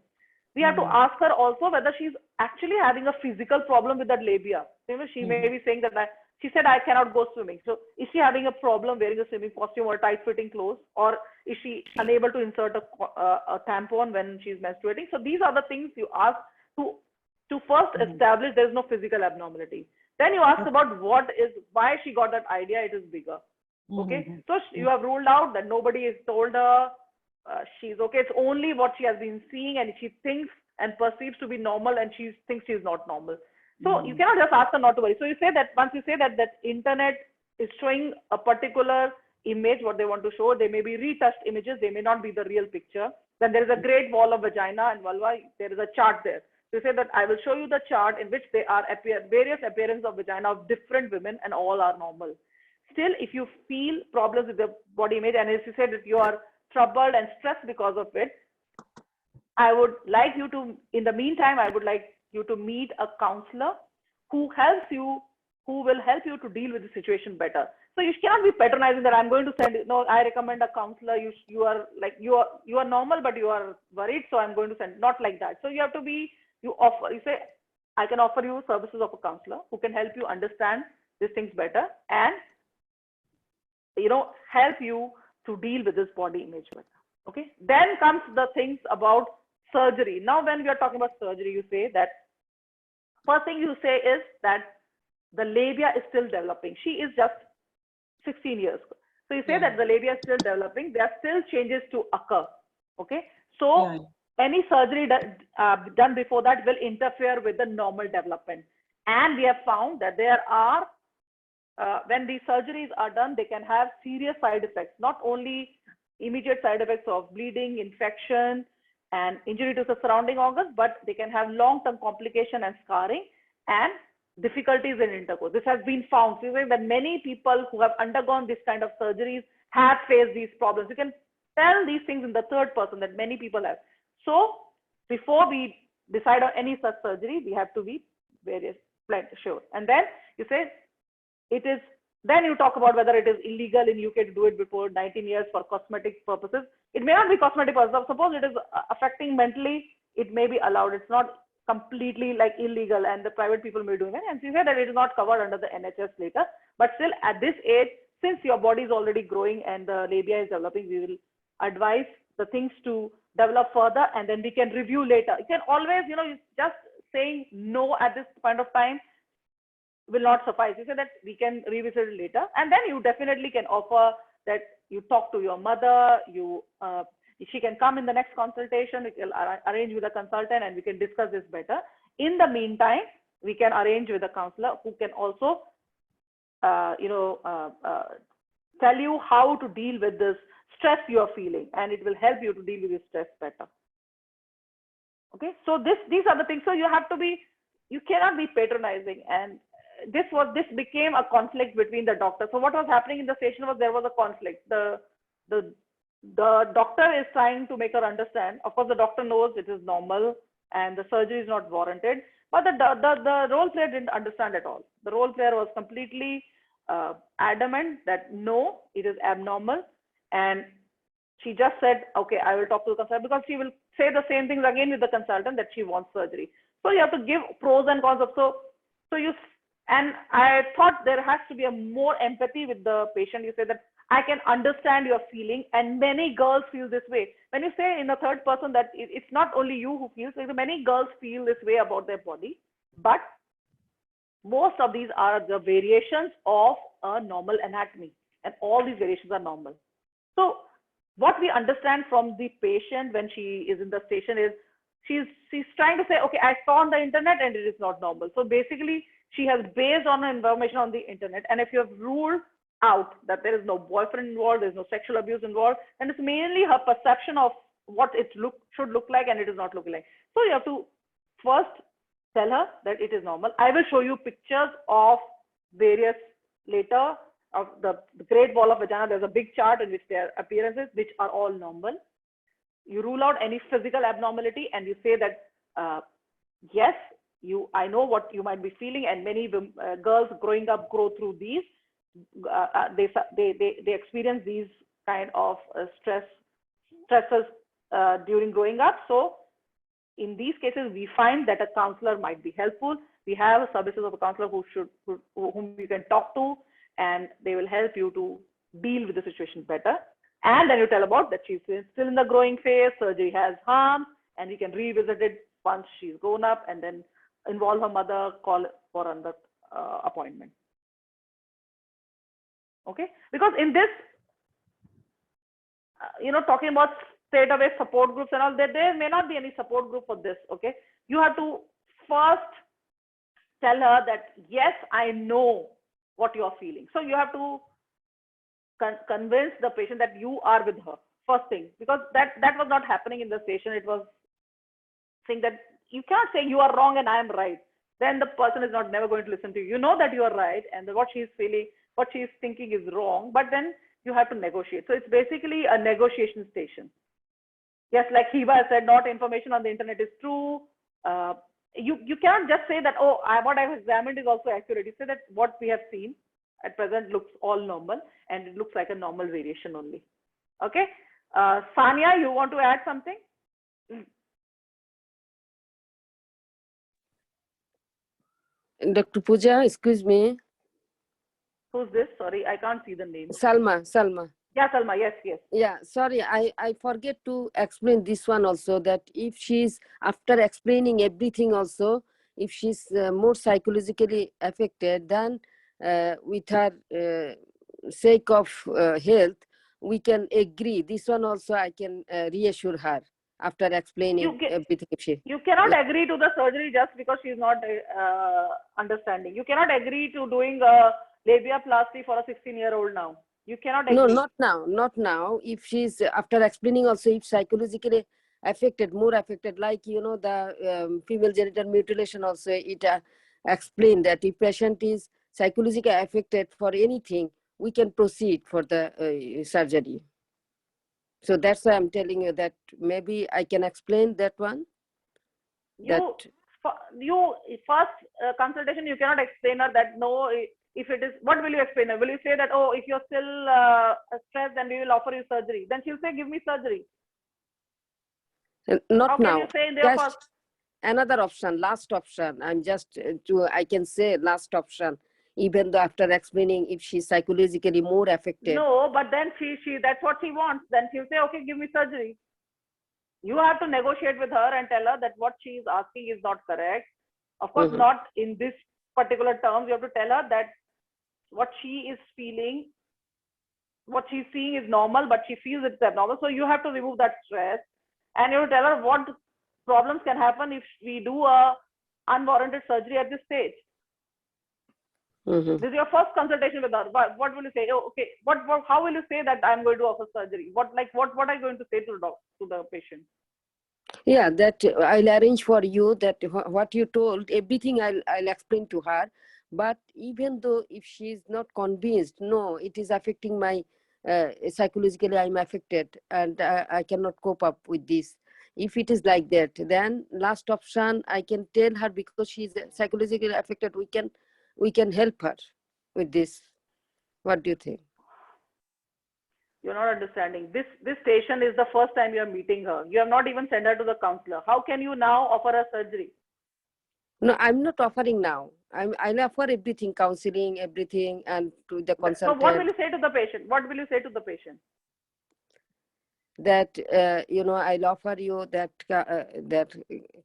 We have to ask her also whether she's actually having a physical problem with that labia. She may be saying that she said, I cannot go swimming. So is she having a problem wearing a swimming costume or tight-fitting clothes? Or is she unable to insert a tampon when she's menstruating? So these are the things you ask to first establish there is no physical abnormality. Then you ask about why she got that idea it is bigger. Okay, so you have ruled out that nobody has told her she's okay. It's only what she has been seeing and she thinks and perceives to be normal, and she thinks she's not normal. So you cannot just ask her not to worry. So you say that once you say that internet is showing a particular image, what they want to show, they may be retouched images, they may not be the real picture. Then there is a great wall of vagina and vulva, there is a chart there. So you say that I will show you the chart in which there are various appearances of vagina of different women and all are normal. Still, if you feel problems with the body image, and as you said that you are troubled and stressed because of it, I would like you to, in the meantime, I would like you to meet a counselor who will help you to deal with the situation better. So you cannot be patronizing that I'm going to send, no, I recommend a counselor. You are normal, but you are worried. So I'm going to send, not like that. So you have to be, you say, I can offer you services of a counselor who can help you understand these things better and, help you to deal with this body image better. Okay. Then comes the things about surgery. Now, when we are talking about surgery, you say that first thing you say is that the labia is still developing. She is just 16 years. So you say that the labia is still developing. There are still changes to occur. Okay. So any surgery done before that will interfere with the normal development. And we have found that there are, when these surgeries are done, they can have serious side effects, not only immediate side effects of bleeding, infection, and injury to the surrounding organs, but they can have long-term complication and scarring and difficulties in intercourse. This has been found. So that many people who have undergone this kind of surgeries have faced these problems. You can tell these things in the third person that many people have. So before we decide on any such surgery, we have to be sure. And then you say then you talk about whether it is illegal in UK to do it before 19 years for cosmetic purposes. It may not be cosmetic purposes. Suppose it is affecting mentally, it may be allowed. It's not completely like illegal and the private people may do it. And she said that it is not covered under the NHS later. But still at this age, since your body is already growing and the labia is developing, we will advise the things to develop further and then we can review later. You can always, just saying no at this point of time will not suffice. You say that we can revisit it later, and then you definitely can offer that you talk to your mother, she can come in the next consultation, we can arrange with a consultant and we can discuss this better. In the meantime, we can arrange with a counselor who can also, tell you how to deal with this stress you are feeling, and it will help you to deal with this stress better. Okay, so these are the things. So you cannot be patronizing, and this became a conflict between the doctors. So what was happening in the station was there was a conflict. The doctor is trying to make her understand. Of course, the doctor knows it is normal and the surgery is not warranted. But the role player didn't understand at all. The role player was completely adamant that no, it is abnormal. And she just said, okay, I will talk to the consultant, because she will say the same things again with the consultant that she wants surgery. So you have to give pros and cons of and I thought there has to be a more empathy with the patient. You say that I can understand your feeling, and many girls feel this way. When you say in the third person that it's not only you who feels, many girls feel this way about their body, but most of these are the variations of a normal anatomy, and all these variations are normal. So what we understand from the patient when she is in the station is she's trying to say, okay, I saw on the internet and it is not normal. So basically, she has based on information on the internet. And if you have ruled out that there is no boyfriend involved, there's no sexual abuse involved, and it's mainly her perception of what it should look like and it is not looking like. So you have to first tell her that it is normal. I will show you pictures of various later of the great wall of vagina. There's a big chart in which there are appearances which are all normal. You rule out any physical abnormality and you say that yes, I know what you might be feeling, and many girls growing up go through these. They experience these kind of stresses during growing up. So in these cases, we find that a counselor might be helpful. We have services of a counselor whom you can talk to, and they will help you to deal with the situation better. And then you tell about that she's still in the growing phase, surgery has harm, and we can revisit it once she's grown up, and then involve her mother, call for another appointment. Okay, because in this, talking about straight away support groups and all, there may not be any support group for this. Okay, you have to first tell her that yes, I know what you are feeling. So you have to convince the patient that you are with her first thing, because that was not happening in the station. It was saying that you cannot say you are wrong and I am right. Then the person is never going to listen to you. You know that you are right and what she's feeling, what she's thinking is wrong, but then you have to negotiate. So it's basically a negotiation station. Yes, like Hiba said, not information on the internet is true. You cannot just say that, oh, what I've examined is also accurate. You say that what we have seen at present looks all normal and it looks like a normal variation only. Okay. Sania, you want to add something? Dr. Pooja, excuse me. Who's this? Sorry, I can't see the name. Salma. Yeah, Salma, yes. Yeah, sorry, I forget to explain this one also, that if she's, after explaining everything also, if she's more psychologically affected, then with her sake of health, we can agree. This one also I can reassure her after explaining everything. You cannot agree to the surgery just because she's not understanding. You cannot agree to doing a labiaplasty for a 16-year-old now. You cannot agree. No, not now. If she's, after explaining also, if psychologically affected, more affected, like, the female genital mutilation also, it explained that if patient is psychologically affected for anything, we can proceed for the surgery. So that's why I'm telling you that maybe I can explain that one. You first consultation, you cannot explain her that no, if it is, what will you explain her? Will you say that, oh, if you're still stressed, then we will offer you surgery? Then she'll say, give me surgery. Not How now. can you say in their first? Another option, last option. I'm just I can say last option, even though after explaining if she's psychologically more affected. No, but then she that's what she wants. Then she'll say, okay, give me surgery. You have to negotiate with her and tell her that what she is asking is not correct. Of course, not in this particular terms. You have to tell her that what she is feeling, what she's seeing is normal, but she feels it's abnormal. So you have to remove that stress, and you tell her what problems can happen if we do a unwarranted surgery at this stage. This is your first consultation with her. What will you say? Oh, okay. How will you say that I'm going to offer surgery? What are you going to say to the patient? Yeah, that I'll arrange for you. That what you told, everything I'll explain to her. But even though if she's not convinced, no, it is affecting my psychologically, I'm affected and I cannot cope up with this. If it is like that, then last option I can tell her, because she's psychologically affected, we can help her with this. What do you think? You're not understanding. This station is the first time you're meeting her. You have not even sent her to the counselor. How can you now offer her surgery? No, I'm not offering now. I'll offer everything, counseling, everything, and to the consultant. So what will you say to the patient? What will you say to the patient? That I'll offer you that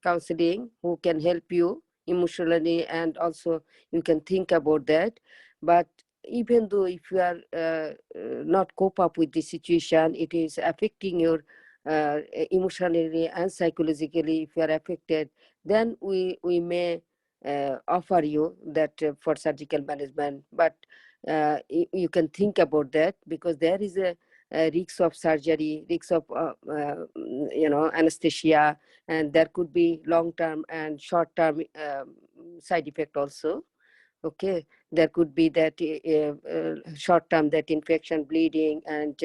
counseling who can help you emotionally, and also you can think about that. But even though if you are not cope up with the situation, it is affecting your emotionally and psychologically. If you are affected, then we may offer you that for surgical management. But you can think about that, because there is a risk of surgery, risk of anesthesia, and there could be long-term and short-term side effect also. Okay, there could be that short term, that infection, bleeding, and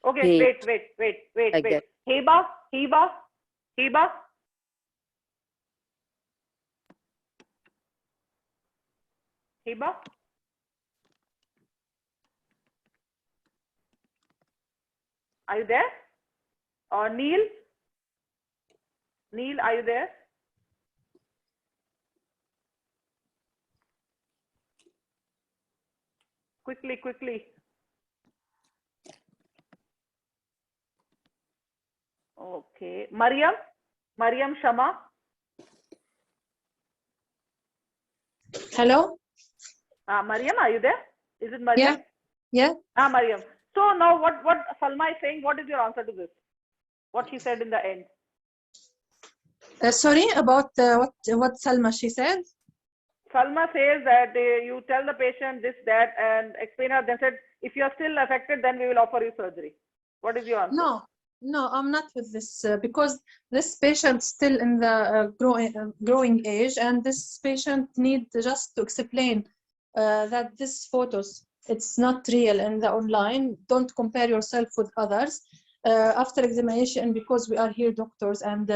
Okay, pain, wait. like that. Heba. Are you there? Or Neil, are you there? Quickly. Okay, Mariam Shama. Hello? Mariam, are you there? Is it Mariam? Yeah. Mariam. So now what Salma is saying, what is your answer to this? What she said in the end? Sorry, about what Salma she said? Salma says that you tell the patient this, that, and explain her, then said, if you are still affected, then we will offer you surgery. What is your answer? No, I'm not with this because this patient still in the growing age, and this patient need just to explain that this photos, it's not real in the online. Don't compare yourself with others. After examination, because we are here doctors, and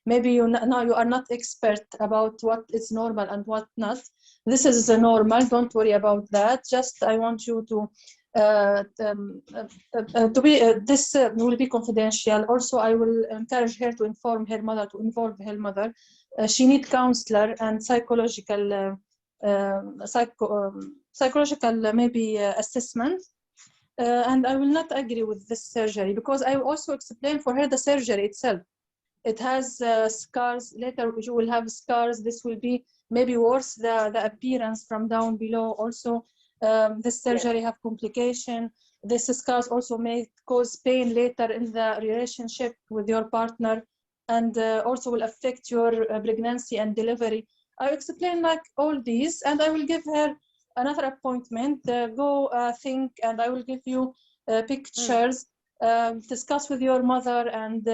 maybe now you are not expert about what is normal and what not. This is normal. Don't worry about that. Just I want you to be this will be confidential. Also, I will encourage her to involve her mother. She needs counselor and psychological maybe assessment. And I will not agree with this surgery, because I also explained for her the surgery itself. It has scars. Later you will have scars. This will be maybe worse, the appearance from down below. Also, this surgery have complication. This scars also may cause pain later in the relationship with your partner, and also will affect your pregnancy and delivery. I explain like all these, and I will give her another appointment. Go think, and I will give you pictures. Discuss with your mother, and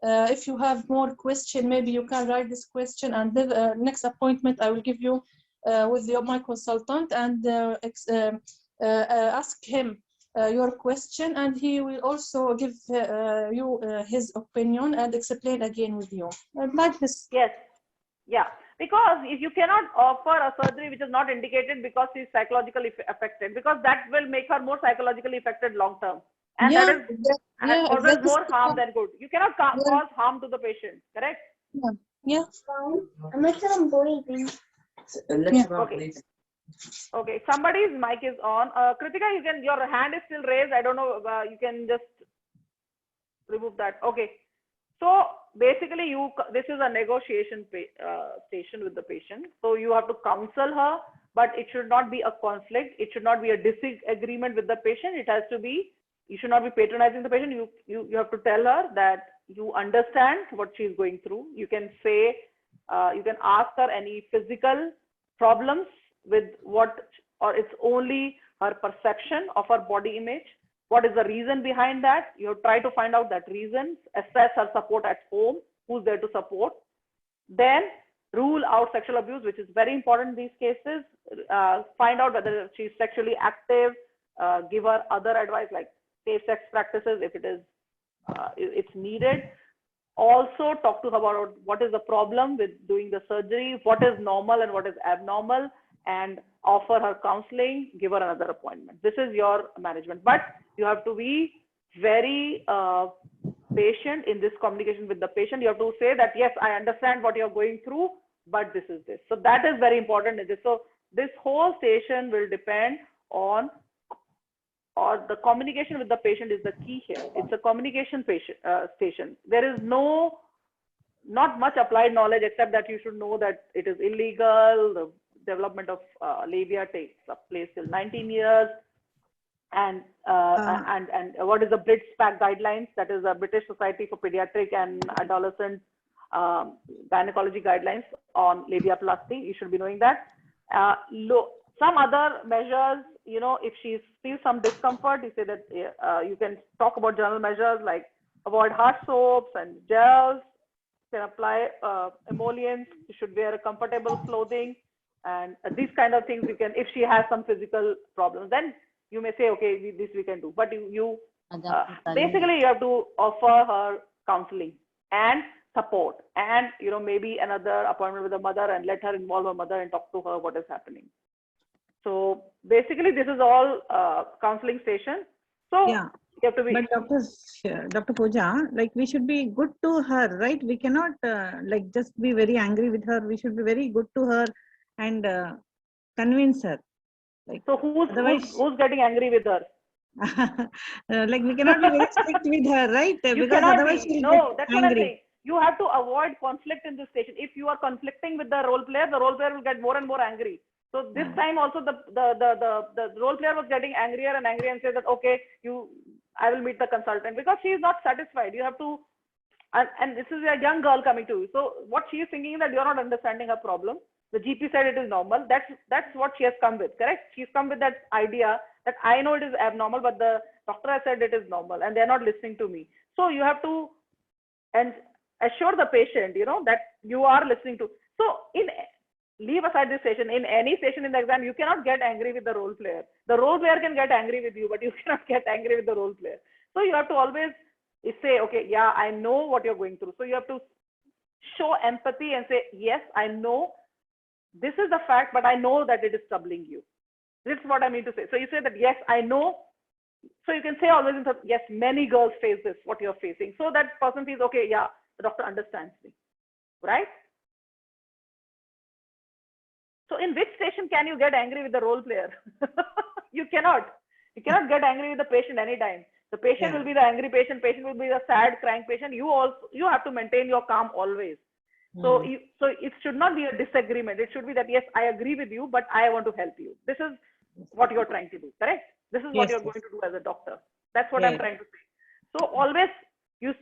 if you have more question, maybe you can write this question, and the next appointment I will give you with my consultant, and ask him your question, and he will also give you his opinion and explain again with you. Like this. Yes. Yeah. Because if you cannot offer a surgery which is not indicated because she's psychologically affected, because that will make her more psychologically affected long term. And that is causes more harm than good. You cannot cause harm to the patient, correct? Yeah. Okay, somebody's mic is on. Kritika, your hand is still raised. I don't know, you can just remove that. Okay. So basically this is a negotiation station with the patient. So you have to counsel her, but it should not be a conflict. It should not be a disagreement with the patient. It has to be, you should not be patronizing the patient. You have to tell her that you understand what she's going through. You can say, you can ask her any physical problems with or it's only her perception of her body image. What is the reason behind that? You try to find out that reason, assess her support at home, who's there to support. Then rule out sexual abuse, which is very important in these cases. Find out whether she's sexually active, give her other advice like safe sex practices if it's needed. Also talk to her about what is the problem with doing the surgery, what is normal and what is abnormal, and offer her counseling, give her another appointment. This is your management. But you have to be very patient in this communication with the patient. You have to say that, yes, I understand what you're going through, but this is this. So that is very important. So this whole station will depend on, or the communication with the patient is the key here. It's a communication station. There is not much applied knowledge except that you should know that it is illegal, development of labia takes place till 19 years. And what is the BRITS-PAC guidelines? That is the British Society for Pediatric and Adolescent Gynecology guidelines on labiaplasty. You should be knowing that. Some other measures, you know, if she feels some discomfort, you say that you can talk about general measures like avoid harsh soaps and gels. You can apply emollients. You should wear a comfortable clothing, and these kind of things you can. If she has some physical problems, then you may say, okay, this we can do. But basically you have to offer her counseling and support, and you know, maybe another appointment with the mother and let her involve her mother and talk to her what is happening. So basically this is all counseling session. So Yeah. you have to be. But Dr. Pooja, like we should be good to her, right? We cannot like just be very angry with her. We should be very good to her and convince her. Like, So who's getting angry with her? like we cannot be very strict with her, right? You Because cannot otherwise be. she'll No, get that's what I'm angry. saying. You have to avoid conflict in this station. If you are conflicting with the role player will get more and more angry. So this time also the role player was getting angrier and angrier and said that, okay, I will meet the consultant, because she is not satisfied. You have to, and this is a young girl coming to you. So what she is thinking is that you're not understanding her problem. The GP said it is normal. That's what she has come with, correct? She's come with that idea that I know it is abnormal, but the doctor has said it is normal and they're not listening to me. So you have to and assure the patient, you know, that you are listening to. So leave aside this session. In any session in the exam, you cannot get angry with the role player. The role player can get angry with you, but you cannot get angry with the role player. So you have to always say, okay, yeah, I know what you're going through. So you have to show empathy and say, yes, I know this is the fact, but I know that it is troubling you. This is what I mean to say. So you say that, yes, I know. So you can say always, yes, many girls face this, what you're facing. So that person feels, okay, yeah, the doctor understands me, right? So in which station can you get angry with the role player? You cannot. You cannot get angry with the patient anytime. The patient will be the angry patient. Patient will be the sad, crying patient. You have to maintain your calm always. So it should not be a disagreement. It should be that, yes, I agree with you, but I want to help you. This is what you're trying to do, correct? This is what you're going to do as a doctor. That's what I'm trying to say. So always you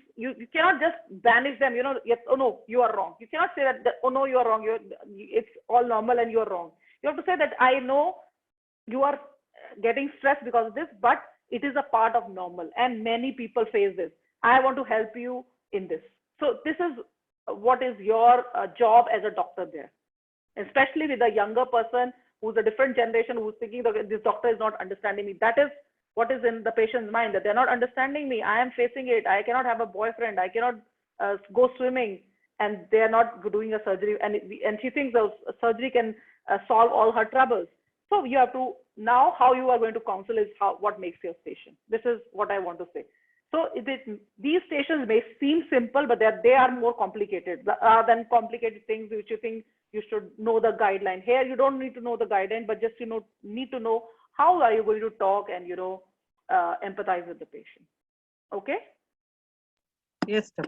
cannot just banish them, you know, yes, oh no, you are wrong. You cannot say that, oh no, you are wrong. It's all normal and you are wrong. You have to say that I know you are getting stressed because of this, but it is a part of normal and many people face this. I want to help you in this. So this is what is your job as a doctor there, especially with a younger person who's a different generation, who's thinking that this doctor is not understanding me. That is what is in the patient's mind, that they're not understanding me. I am facing it. I cannot have a boyfriend. I cannot go swimming, and they're not doing a surgery. And she thinks a surgery can solve all her troubles. So you have to, now how you are going to counsel is what makes your station. This is what I want to say. So these stations may seem simple, but they are more complicated than complicated things which you think you should know the guideline. Here, you don't need to know the guideline, but just need to know how are you going to talk and empathize with the patient. Okay. Yes, sir.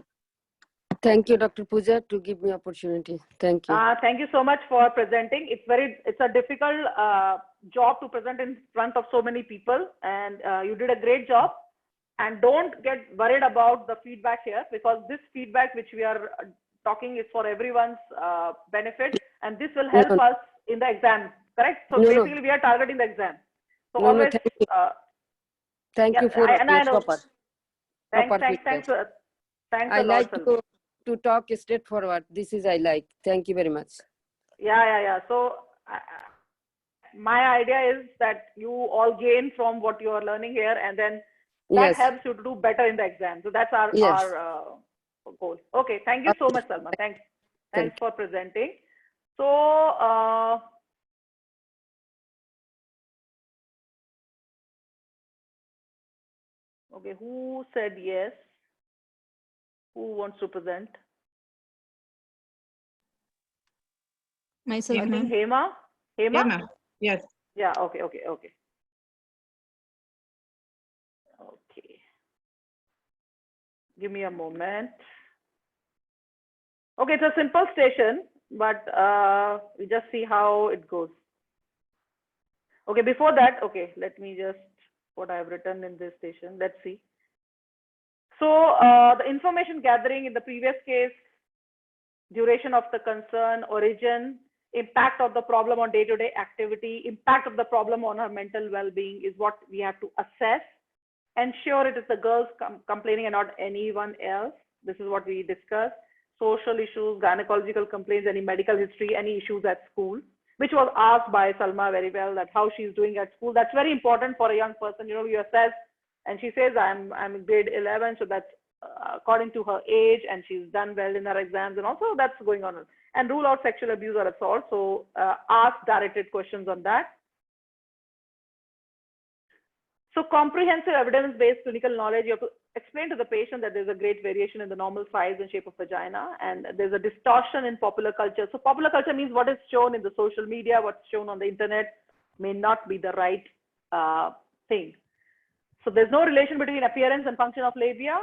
Thank you, Dr. Pooja, to give me opportunity. Thank you. Thank you so much for presenting. It's a difficult job to present in front of so many people, and you did a great job. And don't get worried about the feedback here, because this feedback which we are talking is for everyone's benefit, and this will help us in the exam, correct? So basically we are targeting the exam. So always thank you for your proper Thanks I a lot, like Salma. to talk straightforward. This is I like. Thank you very much. Yeah. So my idea is that you all gain from what you are learning here, and then that helps you to do better in the exam. So that's our goal. Okay, thank you so much, Salma. Thanks for presenting. So okay, who said yes? Who wants to present? Myself, I think ma'am. Hema. Yeah, ma'am. Yes. Yeah. Okay. Give me a moment. Okay, it's a simple station. but we just see how it goes. Okay, before that, okay, let me just, what I've written in this station, let's see. So the information gathering in the previous case, duration of the concern, origin, impact of the problem on day-to-day activity, impact of the problem on her mental well-being is what we have to assess. Ensure it is the girls complaining and not anyone else. This is what we discussed. Social issues, gynecological complaints, any medical history, any issues at school, which was asked by Salma very well, that how she's doing at school. That's very important for a young person. You know, you assess, and she says, I'm in grade 11, so that's according to her age, and she's done well in her exams, and also that's going on. And rule out sexual abuse or assault. So ask directed questions on that. So comprehensive evidence-based clinical knowledge, you have to explain to the patient that there's a great variation in the normal size and shape of vagina, and there's a distortion in popular culture. So popular culture means what is shown in the social media, what's shown on the internet may not be the right thing. So there's no relation between appearance and function of labia.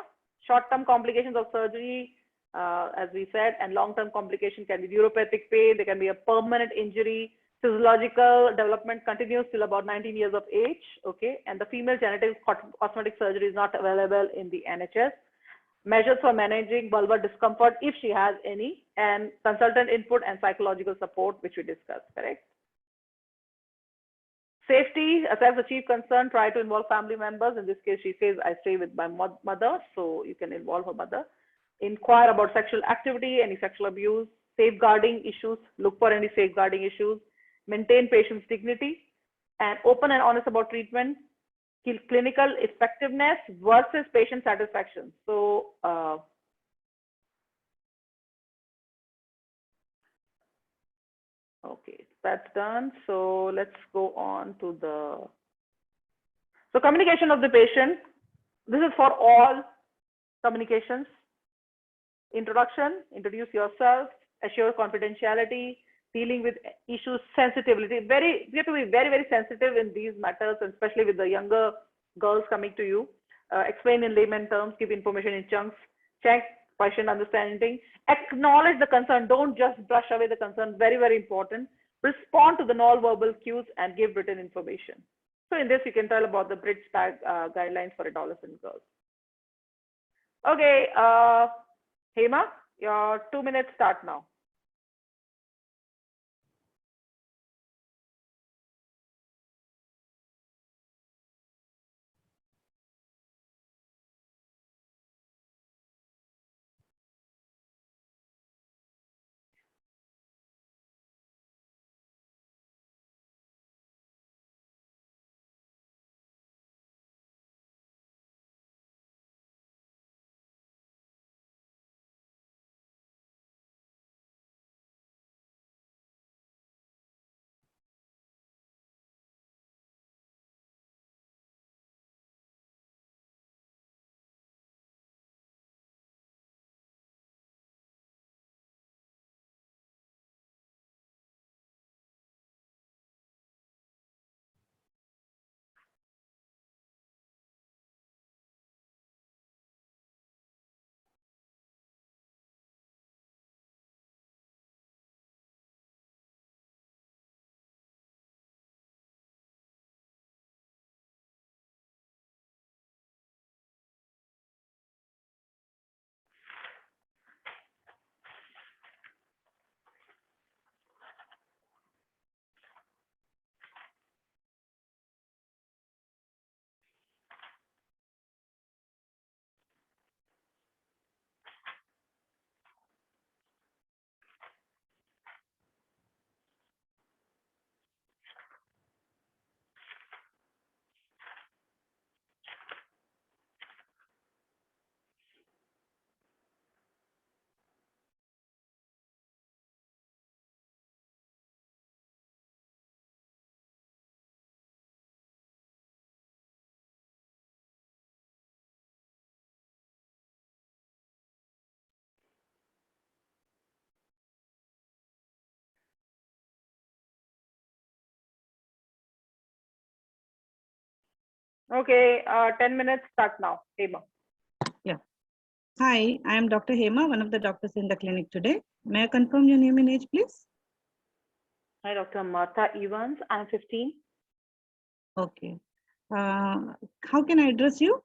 Short-term complications of surgery, as we said, and long-term complication can be neuropathic pain. There can be a permanent injury. Physiological development continues till about 19 years of age. Okay, and the female genital cosmetic surgery is not available in the NHS. Measures for managing vulvar discomfort, if she has any, and consultant input and psychological support, which we discussed. Correct. Safety, assess the chief concern, try to involve family members. In this case, she says, I stay with my mother, so you can involve her mother. Inquire about sexual activity, any sexual abuse, safeguarding issues, look for any safeguarding issues, maintain patient's dignity, and open and honest about treatment, clinical effectiveness versus patient satisfaction. So, okay, that's done. So let's go on to the, so communication of the patient. This is for all communications. Introduction, introduce yourself, assure confidentiality, dealing with issues, sensitivity. We have to be very, very sensitive in these matters, and especially with the younger girls coming to you. Explain in layman terms, give information in chunks, check patient understanding, acknowledge the concern. Don't just brush away the concern. Very, very important. Respond to the non-verbal cues and give written information. So in this, you can tell about the British guidelines for adolescent girls. Okay, Hema, your 2 minutes start now. Okay, 10 minutes start now. Hema. Yeah. Hi, I am Dr. Hema, one of the doctors in the clinic today. May I confirm your name and age, please? Hi, Dr. Martha Evans. I'm 15. Okay. How can I address you?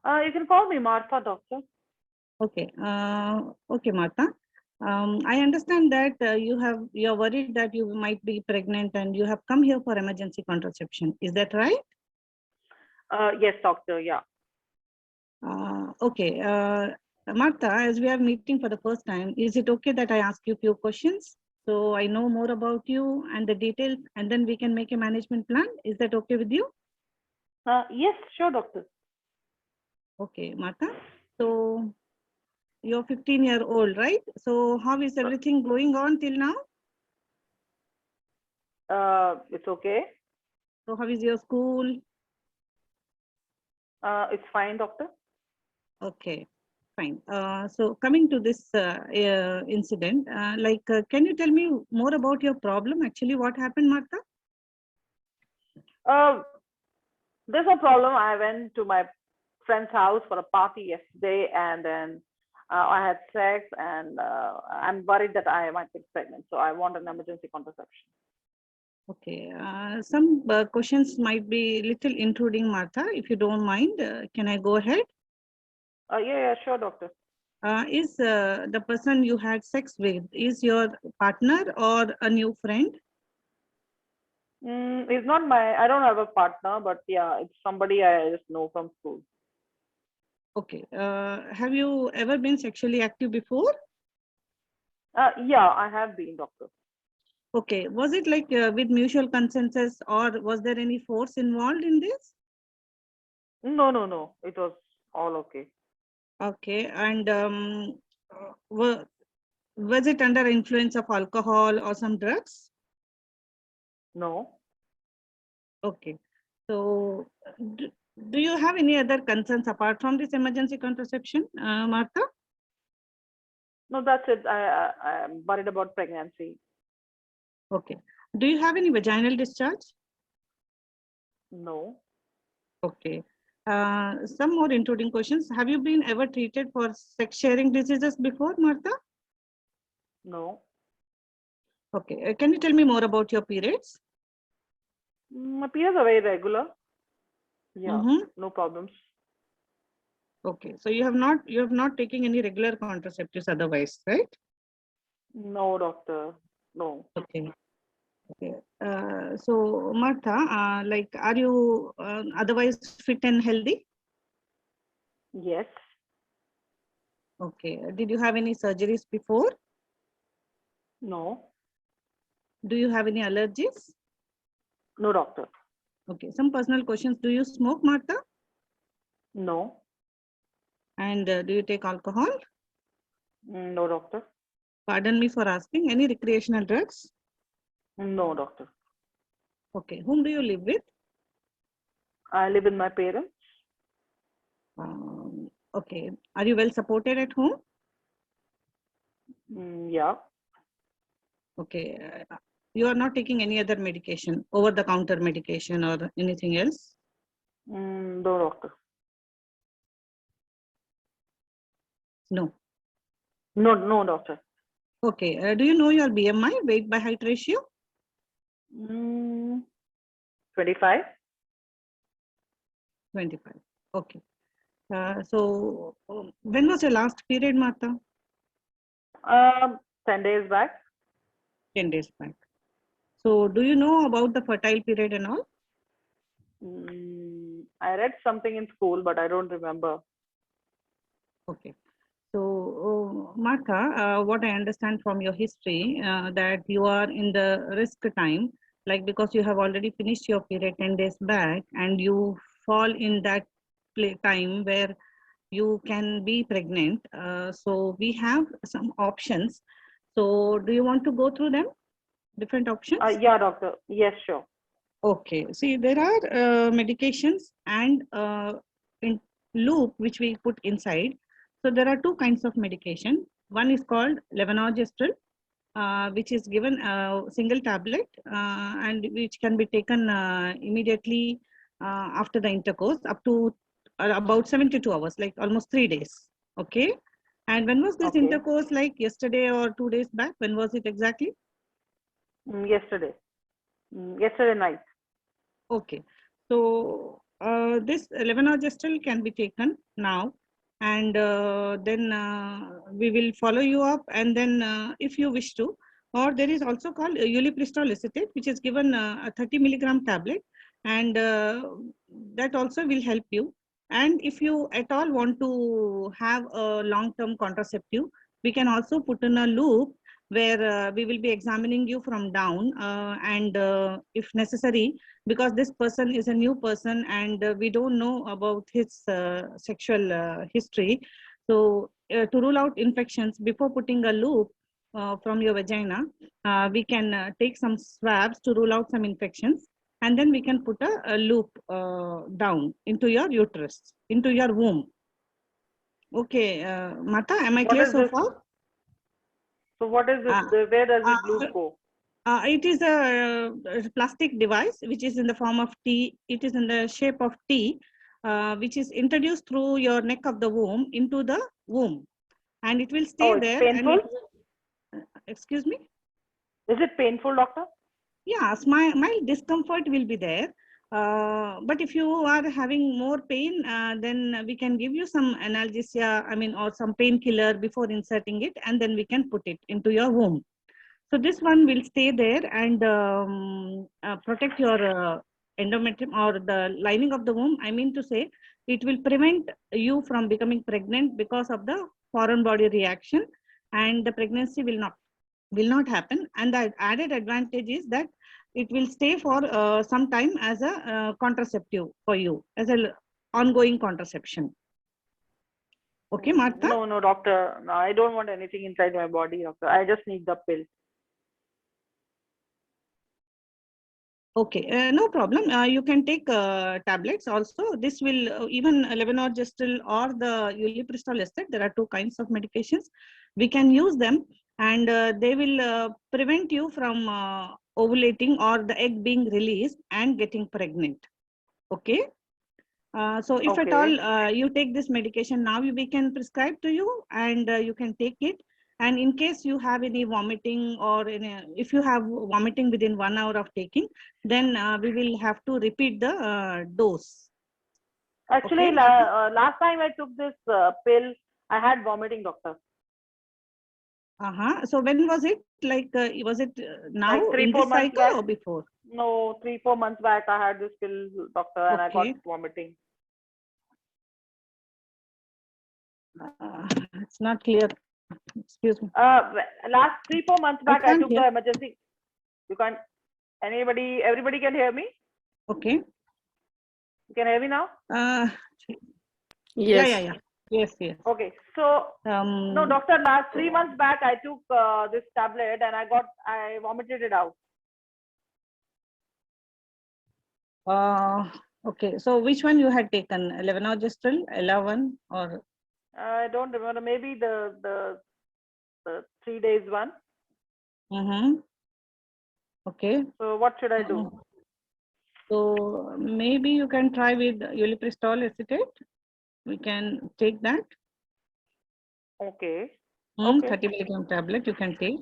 You can call me Martha, doctor. Okay. Okay, Martha. I understand that you're worried that you might be pregnant and you have come here for emergency contraception. Is that right? Yes, doctor. Yeah. Okay. Martha, as we are meeting for the first time, is it okay that I ask you a few questions so I know more about you and the details, and then we can make a management plan? Is that okay with you? Yes, sure, doctor. Okay, Martha. So you're 15-year-old, right? So how is everything going on till now? It's okay. So how is your school? It's fine, doctor. Okay, fine. So coming to this incident, can you tell me more about your problem? Actually, what happened, Martha? There's no problem. I went to my friend's house for a party yesterday, and then I had sex, and I'm worried that I might get pregnant. So I want an emergency contraception. Okay, some questions might be little intruding, Martha. If you don't mind, can I go ahead? Yeah, sure, doctor. Is the person you had sex with, is your partner or a new friend? It's not I don't have a partner, but yeah, it's somebody I just know from school. Okay. Have you ever been sexually active before? Yeah, I have been, doctor. Okay. Was it like with mutual consensus, or was there any force involved in this? No. It was all okay. Okay. And was it under influence of alcohol or some drugs? No. Okay. So do you have any other concerns apart from this emergency contraception, Martha? No, that's it. I'm worried about pregnancy. Okay. Do you have any vaginal discharge? No. Okay. Some more intruding questions. Have you been ever treated for sex sharing diseases before, Martha? No. Okay. Can you tell me more about your periods? My periods are very regular. Yeah, no problems. Okay. So you have not taken any regular contraceptives otherwise, right? No, doctor. No. Okay. Okay. So Martha, are you otherwise fit and healthy? Yes. Okay. Did you have any surgeries before? No. Do you have any allergies? No, doctor. Okay. Some personal questions. Do you smoke, Martha? No. And do you take alcohol? No, doctor. Pardon me for asking. Any recreational drugs? No, doctor. Okay. Whom do you live with? I live with my parents. Okay. Are you well supported at home? Yeah. Okay. You are not taking any other medication, over-the-counter medication or anything else? No, doctor. No. No, doctor. Okay. Do you know your BMI, weight by height ratio? 25. 25. Okay. So when was your last period, Martha? 10 days back. 10 days back. So do you know about the fertile period and all? I read something in school, but I don't remember. Okay. So, Martha, what I understand from your history, that you are in the risk time, like because you have already finished your period 10 days back and you fall in that time where you can be pregnant. So we have some options. So do you want to go through them? Different options? Yeah, doctor. Yes, sure. Okay. See, there are medications and in loop which we put inside. So there are two kinds of medication. One is called levonorgestrel, which is given a single tablet and which can be taken immediately after the intercourse up to about 72 hours, like almost 3 days. Okay. And when was this Okay. intercourse, like yesterday or 2 days back? When was it exactly? Yesterday. Yesterday night. Okay. So this levonorgestrel can be taken now, and then we will follow you up, and then if you wish to, or there is also called ulipristal acetate, which is given a 30 milligram tablet, and that also will help you. And if you at all want to have a long-term contraceptive, we can also put in a loop where we will be examining you from down, and if necessary, because this person is a new person and we don't know about his sexual history. So to rule out infections, before putting a loop from your vagina, we can take some swabs to rule out some infections, and then we can put a loop down into your uterus, into your womb. Okay, Mata, am I What clear is so this? far? So what is this? Where does this loop go? It is a plastic device which is in the form of T. It is in the shape of T, which is introduced through your neck of the womb into the womb, and it will stay Oh, it's there. painful? And excuse me? Is it painful, doctor? Yes, mild discomfort will be there. But if you are having more pain, then we can give you some analgesia, or some painkiller before inserting it, and then we can put it into your womb. So this one will stay there and protect your endometrium or the lining of the womb. I mean to say, it will prevent you from becoming pregnant because of the foreign body reaction, and the pregnancy will not happen. And the added advantage is that it will stay for some time as a contraceptive for you, as an ongoing contraception. Okay, Martha? No, doctor. No, I don't want anything inside my body, doctor. I just need the pill. Okay, no problem. You can take tablets also. This will even levonorgestrel or the ulipristal acetate. There are two kinds of medications. We can use them, and they will prevent you from ovulating or the egg being released and getting pregnant. Okay. So if at all you take this medication now, we can prescribe to you, and you can take it. And in case you have any vomiting or if you have vomiting within 1 hour of taking, then we will have to repeat the dose. Actually, Okay, last time I took this pill, I had vomiting, doctor. So when was it? Like, was it now Like 3-4 in this months cycle back? or before? No, 3-4 months back, I had this pill, doctor, and I got vomiting. It's not clear. Excuse me. Last 3-4 months back, I took hear. the emergency. You can't. Everybody can hear me? Okay. You can hear me now? Yes. Yeah. Yes. Okay. So, no, doctor, last 3 months back, I took this tablet and I vomited it out. Okay. So which one you had taken? Levonorgestrel, 11 or? I don't remember. Maybe the 3 days one. Okay. So what should I do? So maybe you can try with ulipristal acetate. We can take that. Okay. 30 milligram tablet you can take.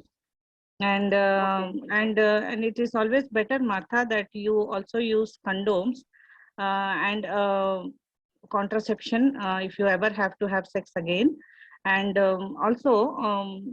And and it is always better, Martha, that you also use condoms and contraception if you ever have to have sex again. And also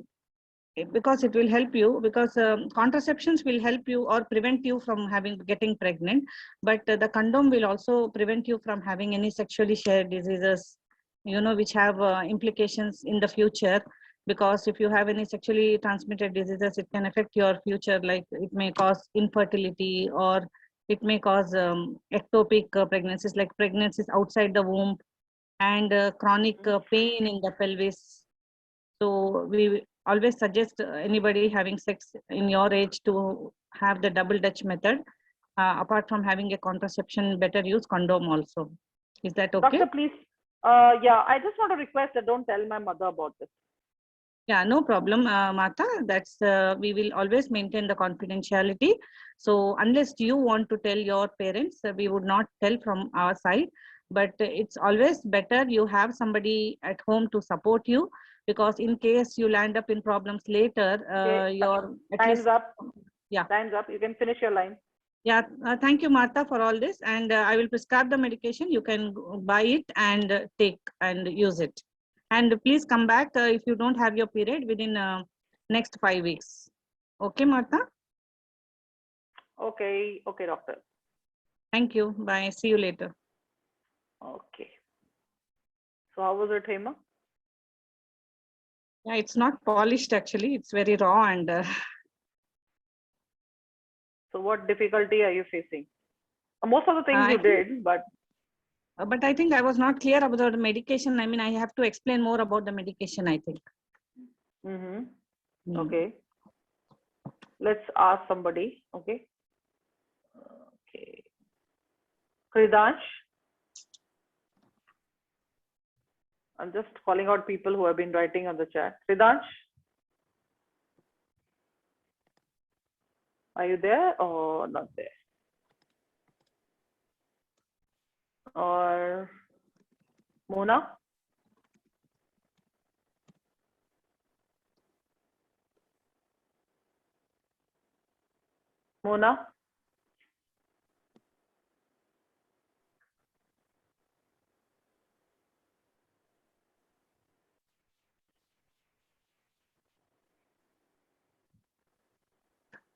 because it will help you, because contraceptions will help you or prevent you from getting pregnant, but the condom will also prevent you from having any sexually shared diseases, which have implications in the future. Because if you have any sexually transmitted diseases, it can affect your future, like it may cause infertility, or it may cause ectopic pregnancies, like pregnancies outside the womb, and chronic pain in the pelvis. So we always suggest anybody having sex in your age to have the double Dutch method. Apart from having a contraception, better use condom also. Is that okay? Doctor, please. Yeah, I just want to request that don't tell my mother about this. Yeah, no problem, Martha. That's we will always maintain the confidentiality. So unless you want to tell your parents, we would not tell from our side. But it's always better you have somebody at home to support you, because in case you land up in problems later, Okay, your at time's least, up. yeah. Time's up. You can finish your line. Yeah, thank you, Martha, for all this. And I will prescribe the medication. You can buy it and take and use it. And please come back if you don't have your period within next 5 weeks. Okay, Martha? Okay, okay, doctor. Thank you. Bye. See you later. Okay. So how was it, Hema? Yeah, it's not polished actually. It's very raw and So what difficulty are you facing? Most of the things I you think- did, but but I think I was not clear about the medication. I mean, I have to explain more about the medication, I think. okay. Let's ask somebody. Okay. Okay. Kridansh. I'm just calling out people who have been writing on the chat. Kridansh, are you there or not there? Or Mona? Mona?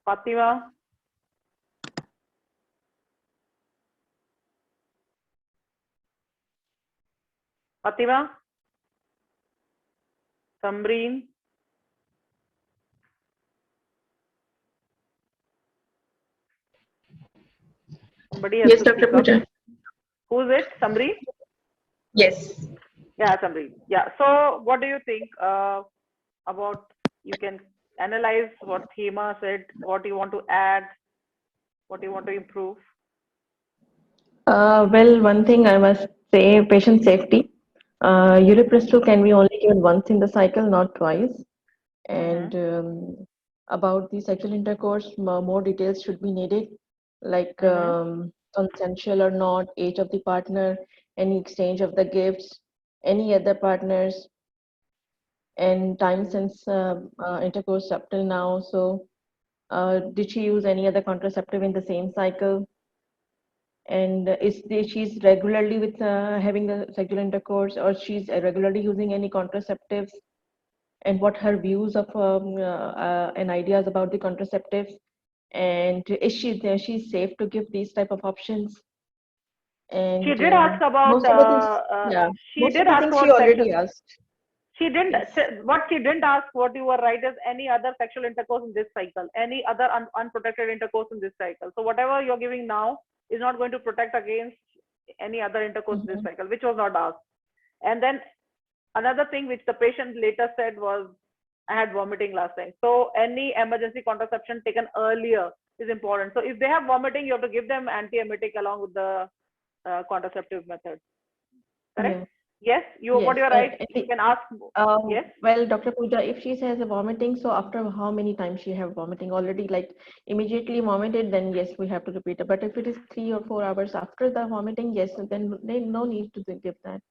Fatima? Fatima? Samreen? Somebody has Yes, to Dr. speak up. Pooja. Who's it? Samreen? Yes. Yeah, Samreen. Yeah. So what do you think about, you can analyze what Hema said, what you want to add, what you want to improve? Well, one thing I must say, patient safety. Ulipristal can be only given once in the cycle, not twice. And about the sexual intercourse, more details should be needed, like consensual or not, age of the partner, any exchange of the gifts, any other partners, and time since intercourse up till now. So, did she use any other contraceptive in the same cycle? And she's regularly with having the sexual intercourse, or she's regularly using any contraceptives? And what her views of and ideas about the contraceptives, and is she's safe to give these type of options? And She did ask about, most of the things, yeah, she most did of the ask things about she already sexual. asked. She didn't, Yes. what she didn't ask, what you were right, is any other sexual intercourse in this cycle, any other unprotected intercourse in this cycle. So whatever you're giving now is not going to protect against any other intercourse in this cycle, which was not asked. And then another thing which the patient later said was, I had vomiting last time. So any emergency contraception taken earlier is important. So if they have vomiting, you have to give them antiemetic along with the contraceptive method. Correct? Yeah. Yes, you, what Yes, you're right. and You can ask. Yes. well, Dr. Pooja, if she says a vomiting, so after how many times she have vomiting already, like immediately vomited, then yes, we have to repeat it. But if it is 3 or 4 hours after the vomiting, yes, then no need to give that.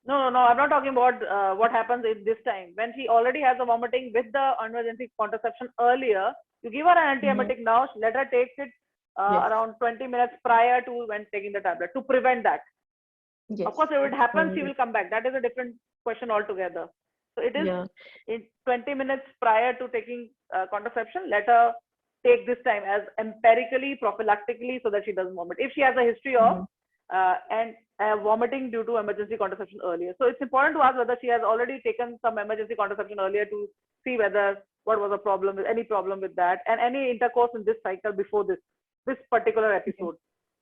No, I'm not talking about what happens if this time. When she already has a vomiting with the emergency contraception earlier, you give her an antiemetic now, let her take it Yes. around 20 minutes prior to when taking the tablet to prevent that. Yes. Of course, if it happens, she And will come back. That is a different question altogether. So it is yeah. in 20 minutes prior to taking contraception, let her take this time as empirically, prophylactically, so that she doesn't vomit. If she has a history of and vomiting due to emergency contraception earlier. So it's important to ask whether she has already taken some emergency contraception earlier to see whether what was a problem with any problem with that, and any intercourse in this cycle before this particular episode,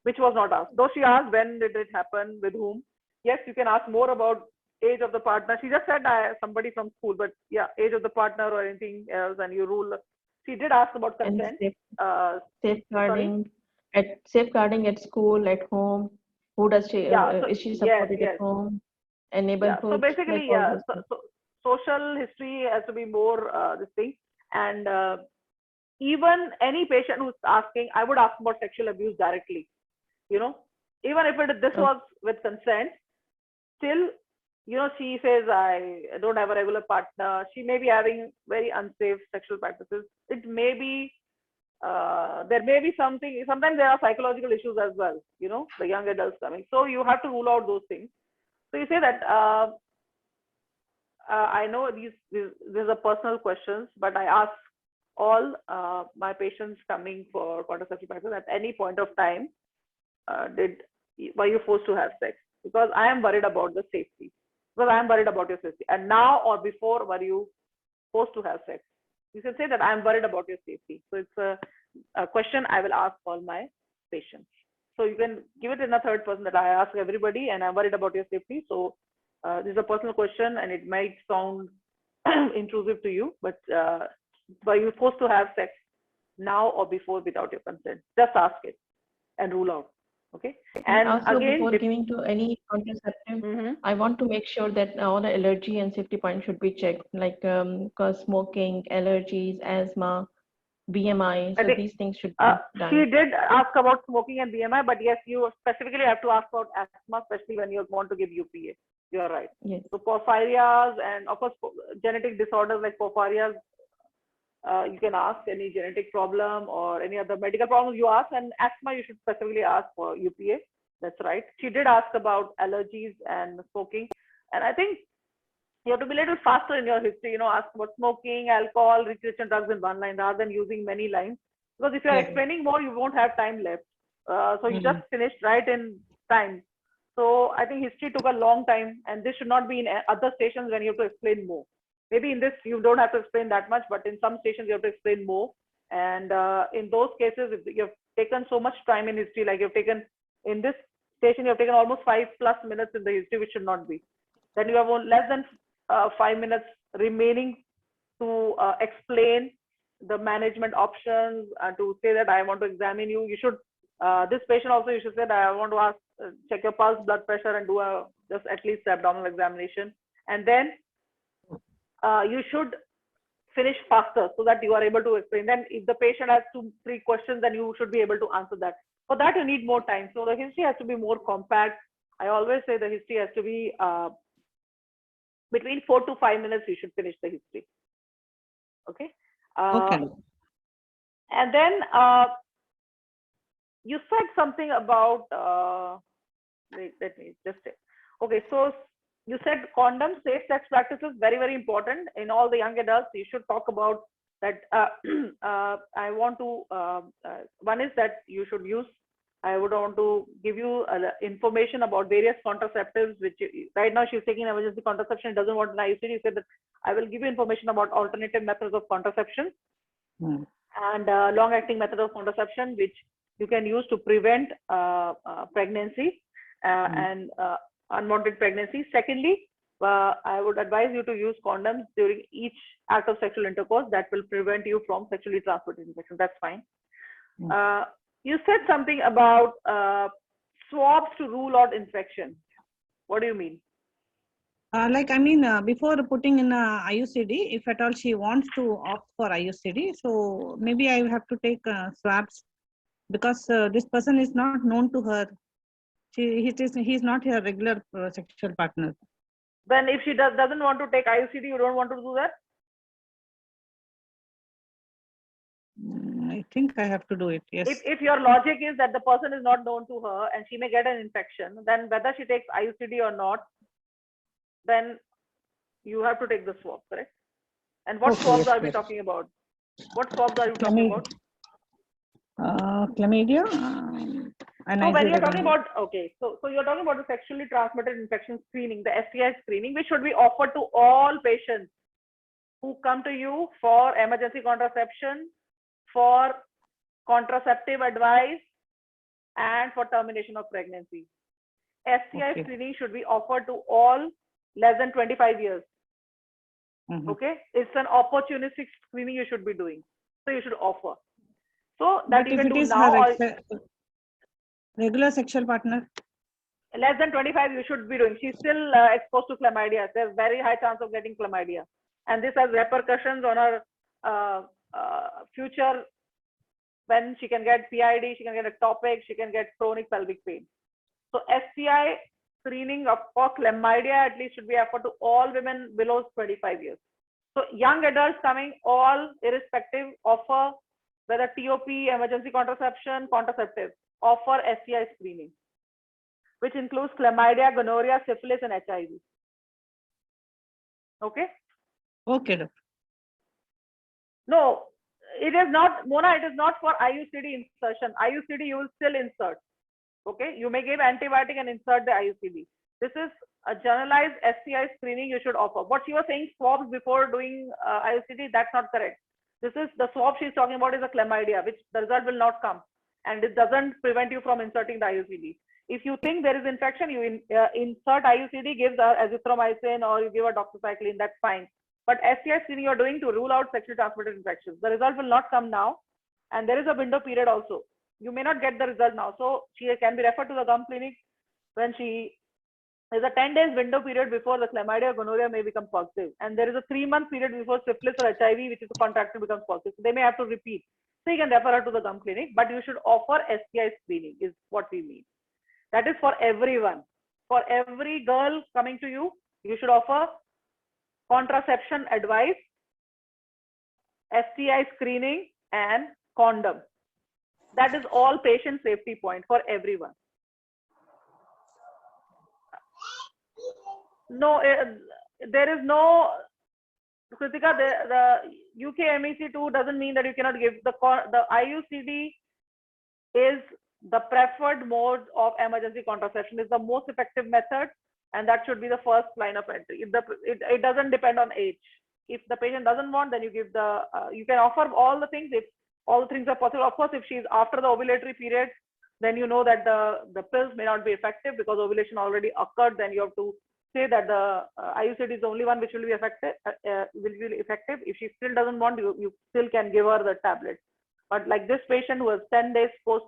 which was not asked. Though she asked when did it happen, with whom. Yes, you can ask more about age of the partner. She just said somebody from school, but yeah, age of the partner or anything else, and you rule. She did ask about And consent. safeguarding at school, at home. Who does she? Yeah. So, Is she yes, supported yes. at home and Yeah. So neighborhood? Like basically, all yeah. those things. So social history has to be more this thing, and even any patient who's asking, I would ask about sexual abuse directly. You know, even if this was with consent, still, she says, I don't have a regular partner. She may be having very unsafe sexual practices. It may be, there may be something, sometimes there are psychological issues as well, the young adults coming. So you have to rule out those things. So you say that, I know these are personal questions, but I ask all my patients coming for contraceptive practice at any point of time, were you forced to have sex? Because I am worried about the safety. Because I am worried about your safety. And now or before, were you forced to have sex? You can say that I am worried about your safety. So it's a question I will ask all my patients. So you can give it in a third person that I ask everybody, and I'm worried about your safety. So this is a personal question, and it might sound intrusive to you, but were you forced to have sex now or before without your consent? Just ask it and rule out. Okay. And also, again, before giving to any contraceptive, I want to make sure that all the allergy and safety points should be checked, like smoking, allergies, asthma, BMI. So these things should be done. She did ask about smoking and BMI, but yes, you specifically have to ask about asthma, especially when you want to give UPA. You are right. Yes. So porphyrias and of course genetic disorders like porphyrias, you can ask any genetic problem or any other medical problems you ask, and asthma you should specifically ask for UPA. That's right. She did ask about allergies and smoking, and I think you have to be a little faster in your history. Ask about smoking, alcohol, recreational drugs in one line rather than using many lines. Because if you are explaining more, you won't have time left. So you just finished right in time. So I think history took a long time, and this should not be in other stations when you have to explain more. Maybe in this you don't have to explain that much, but in some stations you have to explain more. And in those cases, if you have taken so much time in history, like you've taken in this station, you have taken almost 5+ minutes in the history, which should not be. Then you have less than 5 minutes remaining to explain the management options, to say that I want to examine you. You should, this patient also, you should say that I want to ask, check your pulse, blood pressure, and do just at least abdominal examination. And then you should finish faster so that you are able to explain. Then if the patient has 2-3 questions, then you should be able to answer that. For that, you need more time. So the history has to be more compact. I always say the history has to be between 4 to 5 minutes, you should finish the history. Okay. Okay. And then you said something about, wait, let me just say. Okay, so you said condom, safe sex practices, very, very important in all the young adults. You should talk about that. I want to, one is that you should use, I would want to give you information about various contraceptives, which right now she's taking emergency contraception, doesn't want an IUCD. You said that I will give you information about alternative methods of contraception and long-acting method of contraception, which you can use to prevent pregnancy and unwanted pregnancy. Secondly, I would advise you to use condoms during each act of sexual intercourse. That will prevent you from sexually transmitted infection. That's fine. You said something about swabs to rule out infection. What do you mean? Before putting in a IUCD, if at all she wants to opt for IUCD, so maybe I have to take swabs, because this person is not known to her. He's not her regular sexual partner. Then if she doesn't want to take IUCD, you don't want to do that? I think I have to do it, yes. If your logic is that the person is not known to her and she may get an infection, then whether she takes IUCD or not, then you have to take the swab, correct? And what swabs are we talking about? What swabs are you talking about? Chlamydia. So when you're talking about, okay, so you're talking about the sexually transmitted infection screening, the STI screening, which should be offered to all patients who come to you for emergency contraception, for contraceptive advice, and for termination of pregnancy. STI screening should be offered to all less than 25 years. Okay, it's an opportunistic screening you should be doing. So you should offer. So that but you if can it do is now. her regular sexual partner, less than 25, you should be doing. She's still exposed to chlamydia. There's very high chance of getting chlamydia, and this has repercussions on her future. When she can get PID, she can get ectopic, she can get chronic pelvic pain. So STI screening for chlamydia at least should be offered to all women below 25 years. So young adults coming, all irrespective, offer whether TOP, emergency contraception, contraceptive, offer STI screening, which includes chlamydia, gonorrhea, syphilis, and HIV. Okay? Okay, doctor. No, it is not, Mona, it is not for IUCD insertion. IUCD you will still insert. Okay? You may give antibiotic and insert the IUCD. This is a generalized STI screening you should offer. What you were saying, swabs before doing IUCD, that's not correct. This is the swab she's talking about is a chlamydia, which the result will not come. And it doesn't prevent you from inserting the IUCD. If you think there is infection, you insert IUCD, give the azithromycin or you give a doxycycline, that's fine. But STI screening you're doing to rule out sexually transmitted infections. The result will not come now. And there is a window period also. You may not get the result now. So she can be referred to the gum clinic when there's a 10 days window period before the chlamydia gonorrhea may become positive. And there is a 3-month period before syphilis or HIV, which is contracted, becomes positive. So they may have to repeat. So you can refer her to the gum clinic, but you should offer STI screening is what we mean. That is for everyone. For every girl coming to you, you should offer contraception advice, STI screening, and condom. That is all patient safety point for everyone. No, there is no, Kritika, the UK MEC2 doesn't mean that you cannot give the IUCD is the preferred mode of emergency contraception, is the most effective method, and that should be the first line of entry. It doesn't depend on age. If the patient doesn't want, then you give the you can offer all the things if all the things are possible. Of course, if she's after the ovulatory period, then you know that the pills may not be effective because ovulation already occurred. Then you have to say that the IUCD is the only one which will be effective. If she still doesn't want, you still can give her the tablet. But like this patient who has 10 days post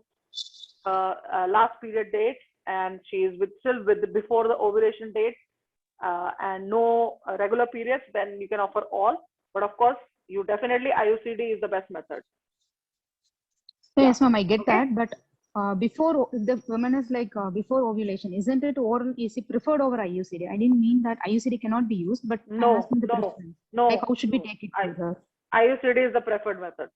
last period date, and she is still before the ovulation date and no regular periods, then you can offer all. But of course, you definitely IUCD is the best method. So yes, ma'am, I get that. But before the woman is like before ovulation, isn't it oral is preferred over IUCD? I didn't mean that IUCD cannot be used, but no. Like how should we take it further? IUCD is the preferred method.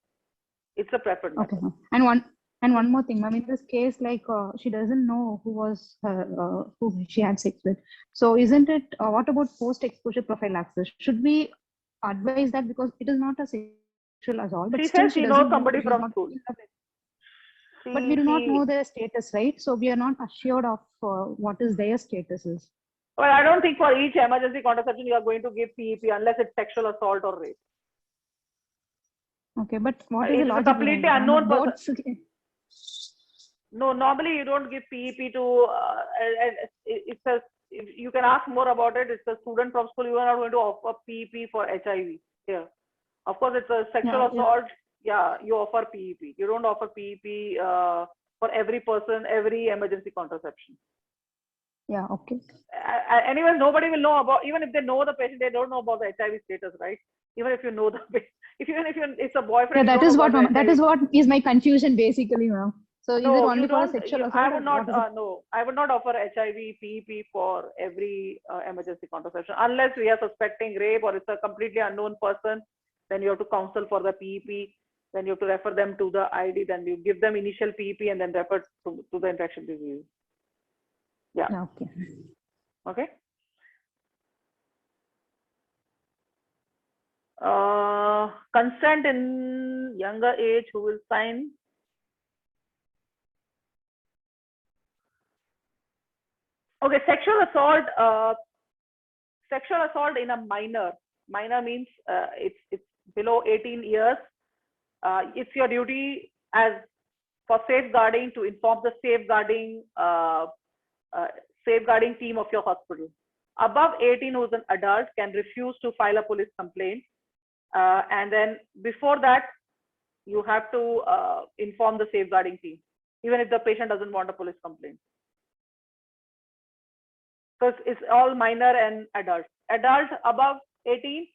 It's a preferred method. Okay. And one more thing, ma'am, in this case, like she doesn't know who was who she had sex with. So isn't it, what about post-exposure prophylaxis? Should we advise that because it is not a sexual assault? But she still says she knows somebody from from school. But we do not know their status, right? So we are not assured of what is their status is. Well, I don't think for each emergency contraception you are going to give PEP unless it's sexual assault or rape. Okay, but what is it's the logic? A completely unknown person. No, normally you don't give PEP to. You can ask more about it. It's a student from school. You are not going to offer PEP for HIV. Yeah, of course it's a sexual assault. Yeah, you offer PEP. You don't offer PEP for every person, every emergency contraception. Yeah. Okay. Anyways, nobody will know about. Even if they know the patient, they don't know about the HIV status, right? Even if you know the patient, even if it's a boyfriend. Yeah, that is what is my confusion basically, ma'am. So is it only for a sexual assault? I would not. No, I would not offer HIV PEP for every emergency contraception unless we are suspecting rape or it's a completely unknown person. Then you have to counsel for the PEP. Then you have to refer them to the ID. Then you give them initial PEP and then refer to the infection disease. Yeah. Okay. Okay. Consent in younger age, who will sign? Okay, sexual assault in a minor. Minor means it's below 18 years. It's your duty as for safeguarding to inform the safeguarding team of your hospital. Above 18, who's an adult, can refuse to file a police complaint. And then before that, you have to inform the safeguarding team, even if the patient doesn't want a police complaint. Because it's all minor and adult. Adult above 18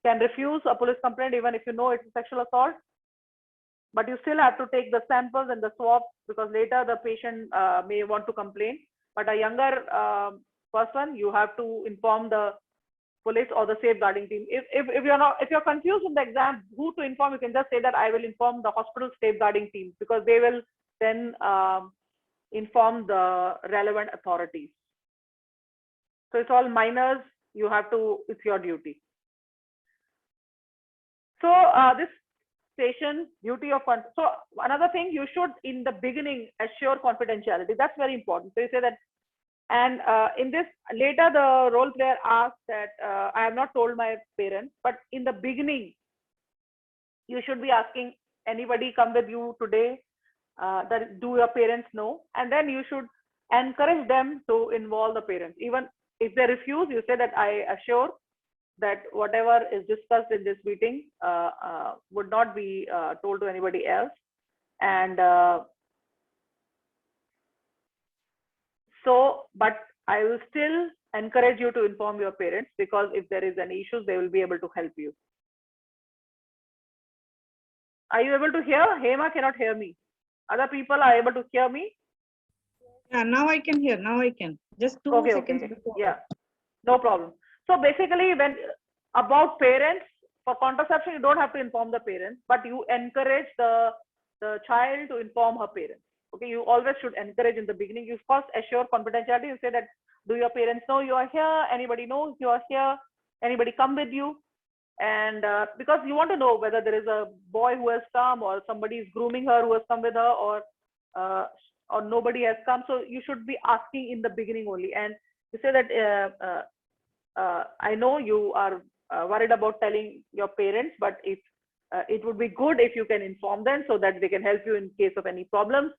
can refuse a police complaint even if you know it's a sexual assault. But you still have to take the samples and the swabs because later the patient may want to complain. But a younger person, you have to inform the police or the safeguarding team. If you're confused in the exam who to inform, you can just say that I will inform the hospital safeguarding team, because they will then inform the relevant authorities. So it's all minors. You have to, it's your duty. So this station duty of, so another thing, you should in the beginning assure confidentiality. That's very important. So you say that, and in this later the role player asks that I have not told my parents, but in the beginning you should be asking, anybody come with you today? That do your parents know? And then you should encourage them to involve the parents. Even if they refuse, you say that I assure that whatever is discussed in this meeting would not be told to anybody else. And so, but I will still encourage you to inform your parents, because if there is any issues, they will be able to help you. Are you able to hear? Hema cannot hear me. Other people are able to hear me? Yeah, now I can hear. Now I can. Just 2 Okay, seconds okay. before. Yeah, no problem. So basically, when about parents, for contraception, you don't have to inform the parents, but you encourage the child to inform her parents. Okay, you always should encourage in the beginning. You first assure confidentiality. You say that, do your parents know you are here? Anybody knows you are here? Anybody come with you? And because you want to know whether there is a boy who has come, or somebody is grooming her who has come with her, or nobody has come. So you should be asking in the beginning only. And you say that I know you are worried about telling your parents, but if it would be good if you can inform them so that they can help you in case of any problems.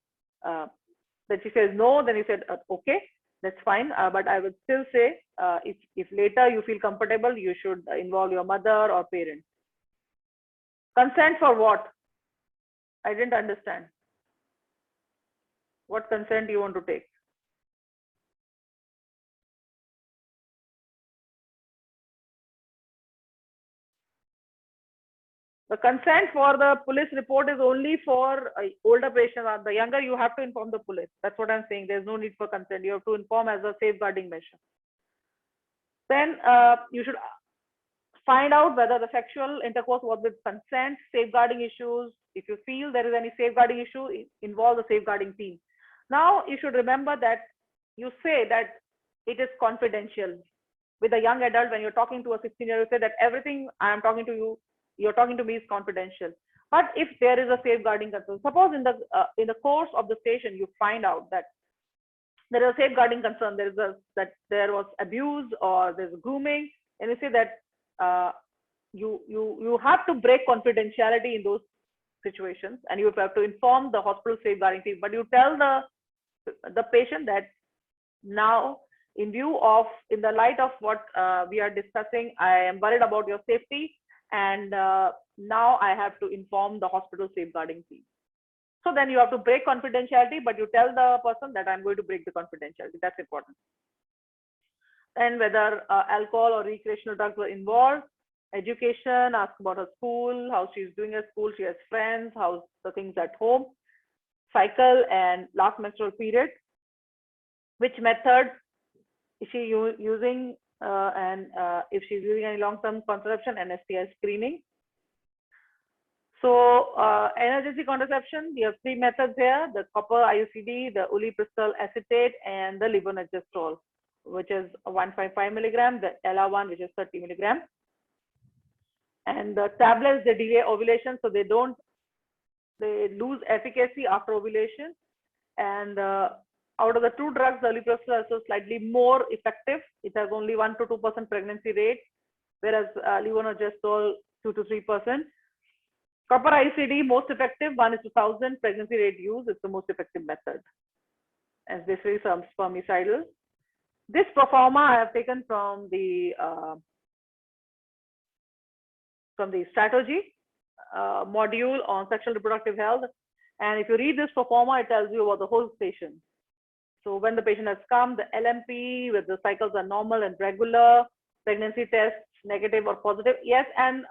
Then she says no, then you said okay, that's fine, but I would still say if later you feel comfortable, you should involve your mother or parents. Consent for what? I didn't understand. What consent do you want to take? The consent for the police report is only for older patients. The younger, you have to inform the police. That's what I'm saying. There's no need for consent. You have to inform as a safeguarding measure. Then you should find out whether the sexual intercourse was with consent, safeguarding issues. If you feel there is any safeguarding issue, involve the safeguarding team. Now, you should remember that you say that it is confidential. With a young adult, when you're talking to a 16-year-old, you say that everything I am talking to you, you're talking to me is confidential. But if there is a safeguarding concern, suppose in the course of the station, you find out that there is a safeguarding concern, that there was abuse or there's grooming, and you say that you have to break confidentiality in those situations, and you have to inform the hospital safeguarding team. But you tell the patient that now, in the light of what we are discussing, I am worried about your safety, and now I have to inform the hospital safeguarding team. So then you have to break confidentiality, but you tell the person that I'm going to break the confidentiality. That's important. And whether alcohol or recreational drugs were involved. Education, ask about her school, how she's doing at school, she has friends, how's the things at home. Cycle and last menstrual period. Which method is she using, and if she's using any long-term contraception and STI screening. So emergency contraception, we have 3 methods here: the copper IUCD, the ulipristal acetate, and the levonorgestrel, which is 155 milligram, the LR1, which is 30 milligram. And the tablets, they delay ovulation, so they lose efficacy after ovulation. And out of the 2 drugs, the ulipristal is slightly more effective. It has only 1 to 2% pregnancy rate, whereas levonorgestrel 2 to 3%. Copper ICD, most effective, 1:1000 pregnancy rate use. It's the most effective method, as this is spermicidal. This proforma I have taken from the strategy module on sexual reproductive health. And if you read this proforma, it tells you about the whole station. So when the patient has come, the LMP, whether the cycles are normal and regular, pregnancy tests negative or positive. Yes, and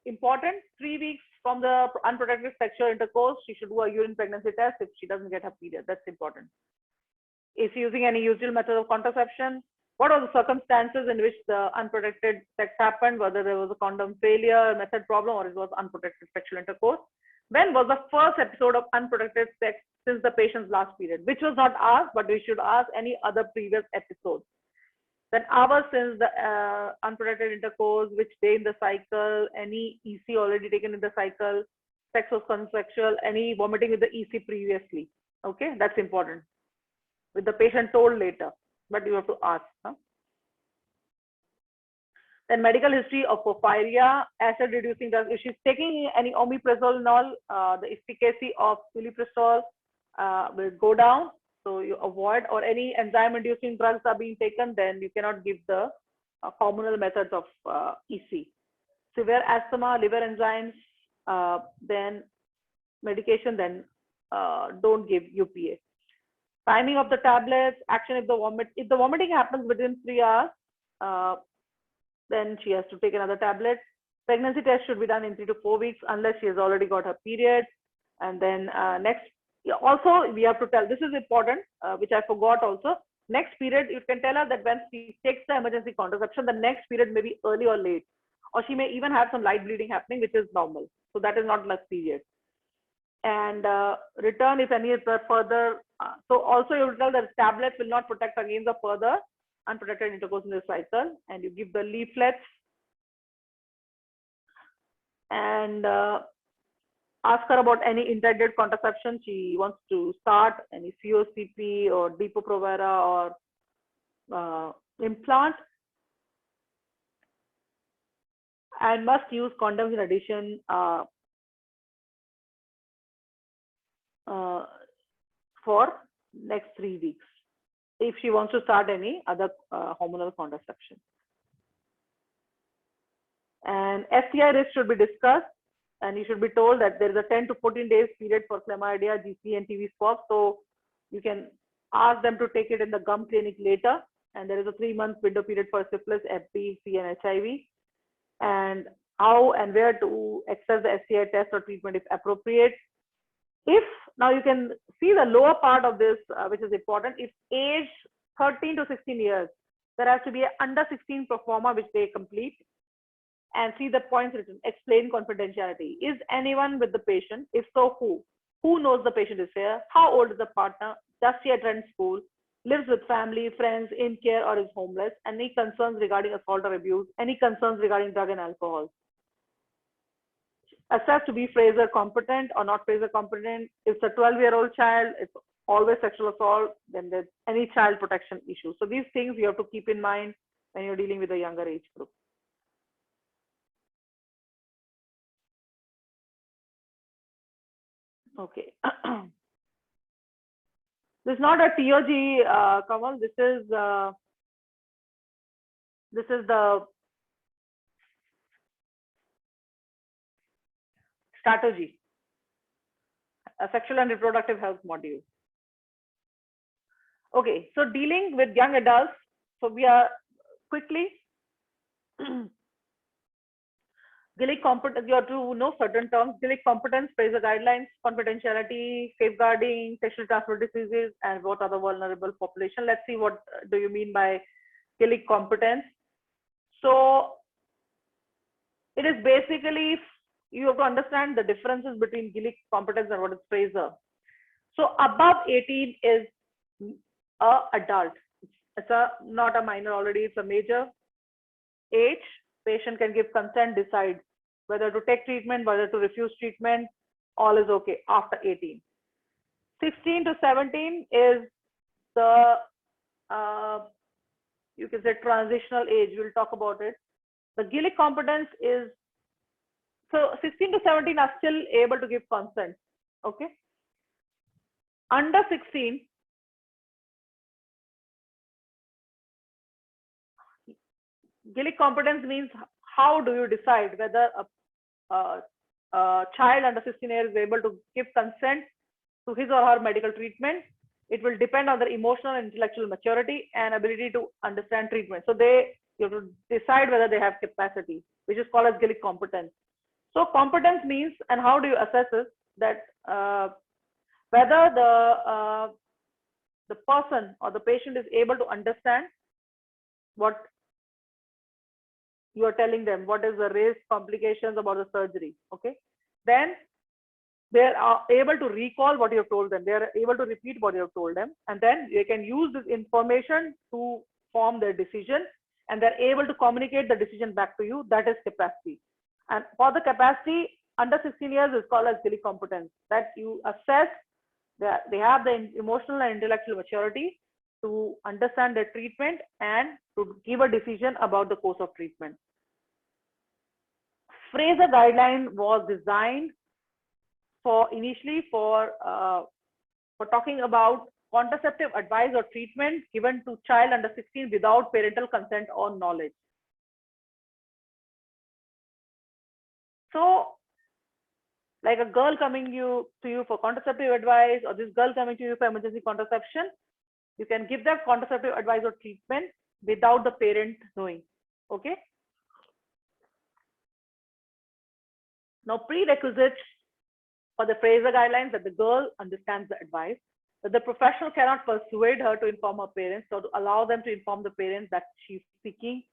important, 3 weeks from the unprotected sexual intercourse, she should do a urine pregnancy test if she doesn't get her period. That's important. Is she using any usual method of contraception? What are the circumstances in which the unprotected sex happened, whether there was a condom failure, method problem, or it was unprotected sexual intercourse? When was the first episode of unprotected sex since the patient's last period? Which was not asked, but we should ask any other previous episodes. Then hours since the unprotected intercourse, which day in the cycle, any EC already taken in the cycle, sex was consensual, any vomiting with the EC previously. Okay, that's important. With the patient told later, but you have to ask. Huh? Then medical history of porphyria, acid reducing drugs. If she's taking any omeprazole, the efficacy of pilipristol will go down. So you avoid, or any enzyme inducing drugs are being taken, then you cannot give the hormonal methods of EC. Severe asthma, liver enzymes, then medication, then don't give UPA. Timing of the tablets, action if the vomiting happens within 3 hours, then she has to take another tablet. Pregnancy test should be done in 3 to 4 weeks unless she has already got her period. And then next, also we have to tell, this is important, which I forgot also. Next period, you can tell her that when she takes the emergency contraception, the next period may be early or late, or she may even have some light bleeding happening, which is normal. So that is not last period. And return if any further. So also you will tell that tablets will not protect against the further unprotected intercourse in the cycle, and you give the leaflets and ask her about any intended contraception she wants to start, any COCP or Depo-Provera or implant, and must use condoms in addition for next 3 weeks if she wants to start any other hormonal contraception. And STI risk should be discussed, and you should be told that there is a 10 to 14 days period for chlamydia, GC, and TB spots. So you can ask them to take it in the gum clinic later. And there is a 3-month window period for syphilis, FP, C, and HIV. And how and where to access the STI test or treatment if appropriate. If now you can see the lower part of this, which is important. If age 13 to 16 years, there has to be an under 16 pro forma which they complete, and see the points written. Explain confidentiality. Is anyone with the patient? If so, who? Who knows the patient is here? How old is the partner? Does she attend school? Lives with family, friends, in care, or is homeless? Any concerns regarding assault or abuse? Any concerns regarding drug and alcohol? Assessed to be Fraser competent or not Fraser competent. If it's a 12-year-old child, it's always sexual assault, then there's any child protection issues. So these things you have to keep in mind when you're dealing with a younger age group. Okay. This is not a TOG, Kamal. This is the strategy, a sexual and reproductive health module. Okay, so dealing with young adults. So we are quickly Gillick competence, you have to know certain terms. Gillick competence, Fraser guidelines, confidentiality, safeguarding, sexually transmitted diseases, and what are the vulnerable population. Let's see what do you mean by Gillick competence. So it is basically, you have to understand the differences between Gillick competence and what is Fraser. So above 18 is a adult. It's not a minor already, it's a major age. Patient can give consent, decide whether to take treatment, whether to refuse treatment, all is okay after 18. 16 to 17 is the, you can say transitional age, we'll talk about it. The Gillick competence is, so 16 to 17 are still able to give consent, okay? Under 16, Gillick competence means how do you decide whether a child under 16 years is able to give consent to his or her medical treatment. It will depend on their emotional and intellectual maturity and ability to understand treatment. So you have to decide whether they have capacity, which is called as Gillick competence. So competence means, and how do you assess it, that whether the person or the patient is able to understand what you are telling them, what is the risk, complications about the surgery, okay, then they are able to recall what you have told them. They are able to repeat what you have told them, and then they can use this information to form their decision, and they're able to communicate the decision back to you. That is capacity. And for the capacity, under 16 years is called as Gillick competence, that you assess that they have the emotional and intellectual maturity to understand their treatment and to give a decision about the course of treatment. Fraser guideline was designed initially for talking about contraceptive advice or treatment given to child under 16 without parental consent or knowledge. So, like a girl coming to you for contraceptive advice, or this girl coming to you for emergency contraception, you can give them contraceptive advice or treatment without the parent knowing. Okay. Now, prerequisites for the Fraser guidelines: that the girl understands the advice, that the professional cannot persuade her to inform her parents, or to allow them to inform the parents that she's seeking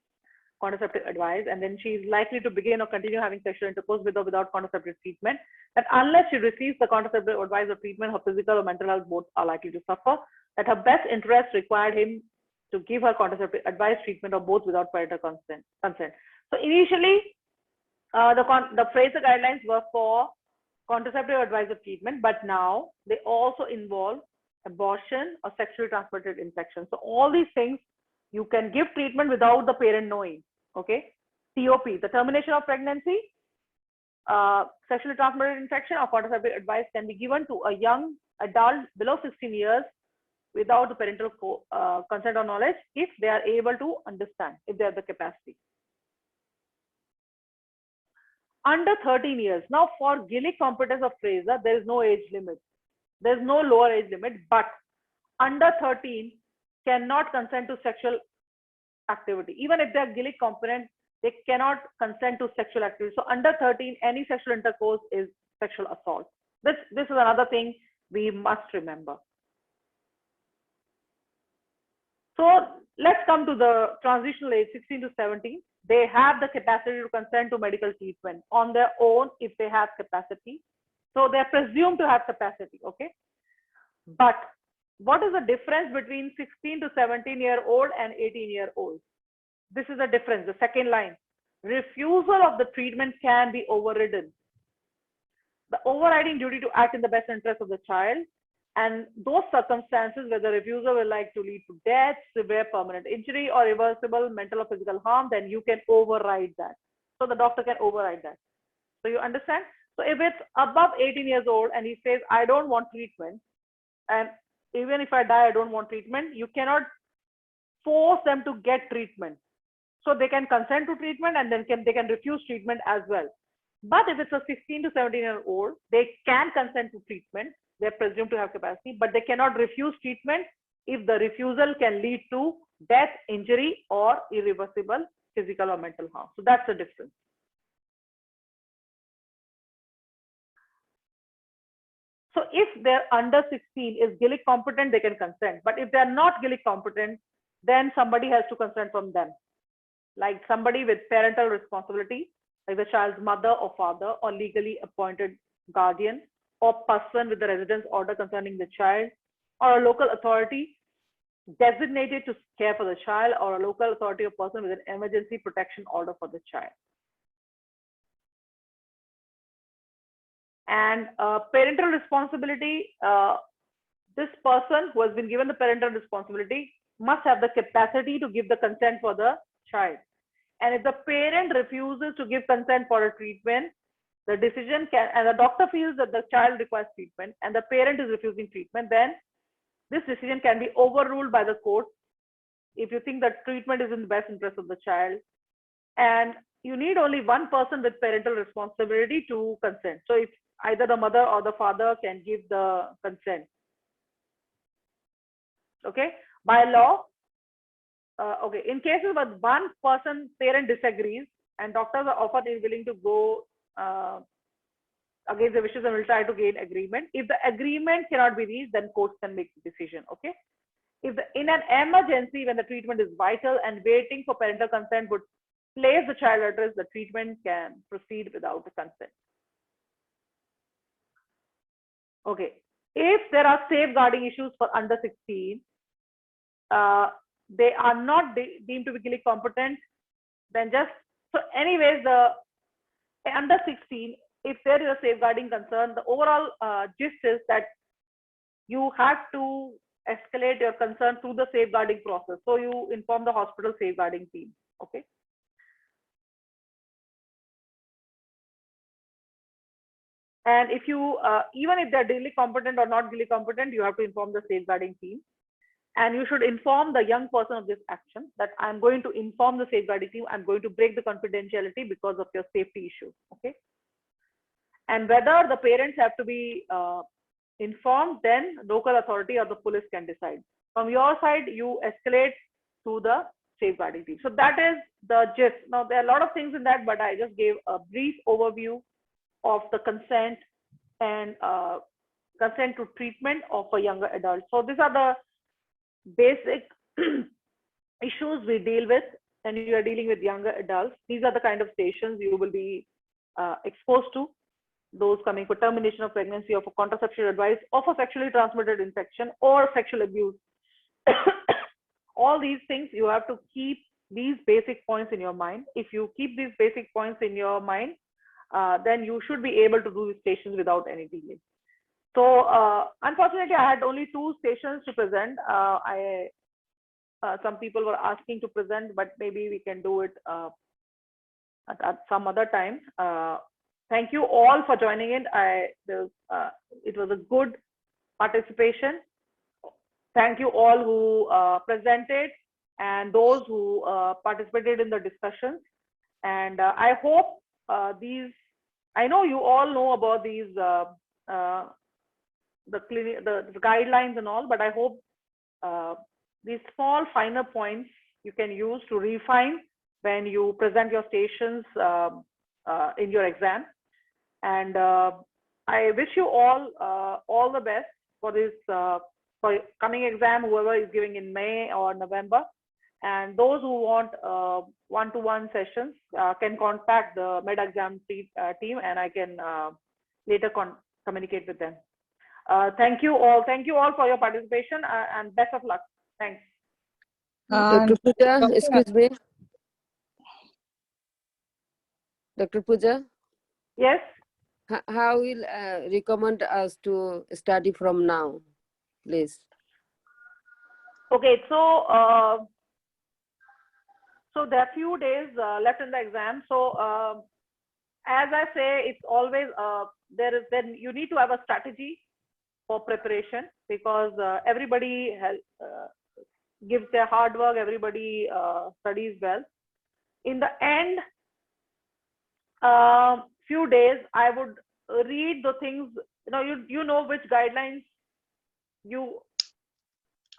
contraceptive advice, and then she is likely to begin or continue having sexual intercourse with or without contraceptive treatment, that unless she receives the contraceptive advice or treatment, her physical or mental health both are likely to suffer, that her best interest required him to give her contraceptive advice, treatment, or both without parental consent. So initially, the Fraser guidelines were for contraceptive advice or treatment, but now they also involve abortion or sexually transmitted infection. So all these things, you can give treatment without the parent knowing. Okay. TOP, the termination of pregnancy, sexually transmitted infection, or contraceptive advice can be given to a young adult below 16 years without the parental consent or knowledge, if they are able to understand, if they have the capacity. Under 13 years. Now, for Gillick competence of Fraser, there is no age limit. There is no lower age limit, but under 13 cannot consent to sexual activity. Even if they are Gillick competent, they cannot consent to sexual activity. So under 13, any sexual intercourse is sexual assault. This is another thing we must remember. So let's come to the transitional age, 16 to 17. They have the capacity to consent to medical treatment on their own if they have capacity. So they're presumed to have capacity, okay? But what is the difference between 16 to 17-year-old and 18-year-old? This is the difference, the second line. Refusal of the treatment can be overridden. The overriding duty to act in the best interest of the child, and those circumstances where the refusal will like to lead to death, severe permanent injury, or irreversible mental or physical harm, then you can override that. So the doctor can override that. So you understand? So if it's above 18 years old and he says, I don't want treatment, and even if I die, I don't want treatment, you cannot force them to get treatment. So they can consent to treatment, and then they can refuse treatment as well. But if it's a 16 to 17-year-old, they can consent to treatment. They're presumed to have capacity, but they cannot refuse treatment if the refusal can lead to death, injury, or irreversible physical or mental harm. So that's the difference. So if they're under 16, is Gillick competent, they can consent. But if they're not Gillick competent, then somebody has to consent from them. Like somebody with parental responsibility, like the child's mother or father, or legally appointed guardian, or person with the residence order concerning the child, or a local authority designated to care for the child, or a local authority or person with an emergency protection order for the child. And parental responsibility, this person who has been given the parental responsibility must have the capacity to give the consent for the child. And if the parent refuses to give consent for a treatment, the decision can, and the doctor feels that the child requires treatment and the parent is refusing treatment, then this decision can be overruled by the court if you think that treatment is in the best interest of the child. And you need only one person with parental responsibility to consent. So if either the mother or the father can give the consent. Okay, by law, okay, in cases where one person parent disagrees and doctors are often willing to go against the wishes and will try to gain agreement. If the agreement cannot be reached, then courts can make the decision. Okay, in an emergency, when the treatment is vital and waiting for parental consent would place the child at risk, the treatment can proceed without the consent. Okay. If there are safeguarding issues for under 16, they are not deemed to be legally competent, then just, so anyways, the under 16, if there is a safeguarding concern, the overall gist is that you have to escalate your concern through the safeguarding process. So you inform the hospital safeguarding team. Okay. And if you, even if they're legally competent or not legally competent, you have to inform the safeguarding team. And you should inform the young person of this action that I'm going to inform the safeguarding team. I'm going to break the confidentiality because of your safety issue. Okay. And whether the parents have to be informed, then local authority or the police can decide. From your side, you escalate to the safeguarding team. So that is the gist. Now, there are a lot of things in that, but I just gave a brief overview of the consent and consent to treatment of a younger adult. So these are the basic issues we deal with when you are dealing with younger adults. These are the kind of stations you will be exposed to. Those coming for termination of pregnancy or for contraception advice or for sexually transmitted infection or sexual abuse. All these things, you have to keep these basic points in your mind. If you keep these basic points in your mind, then you should be able to do these stations without any delay. So unfortunately, I had only 2 stations to present. Some people were asking to present, but maybe we can do it at some other time. Thank you all for joining in. It was a good participation. Thank you all who presented and those who participated in the discussions. And I hope I know you all know about these, the guidelines and all, but I hope these small finer points you can use to refine when you present your stations in your exam. And I wish you all the best for this for coming exam, whoever is giving in May or November. And those who want one-to-one sessions can contact the med exam team, and I can later communicate with them. Thank you all. Thank you all for your participation and best of luck. Thanks. Dr. Pooja, excuse me. Dr. Pooja? Yes? How will recommend us to study from now, please? Okay, so so there are few days left in the exam. So as I say, it's always then you need to have a strategy for preparation, because everybody gives their hard work, everybody studies well. In the end, few days I would read the things, you know which guidelines you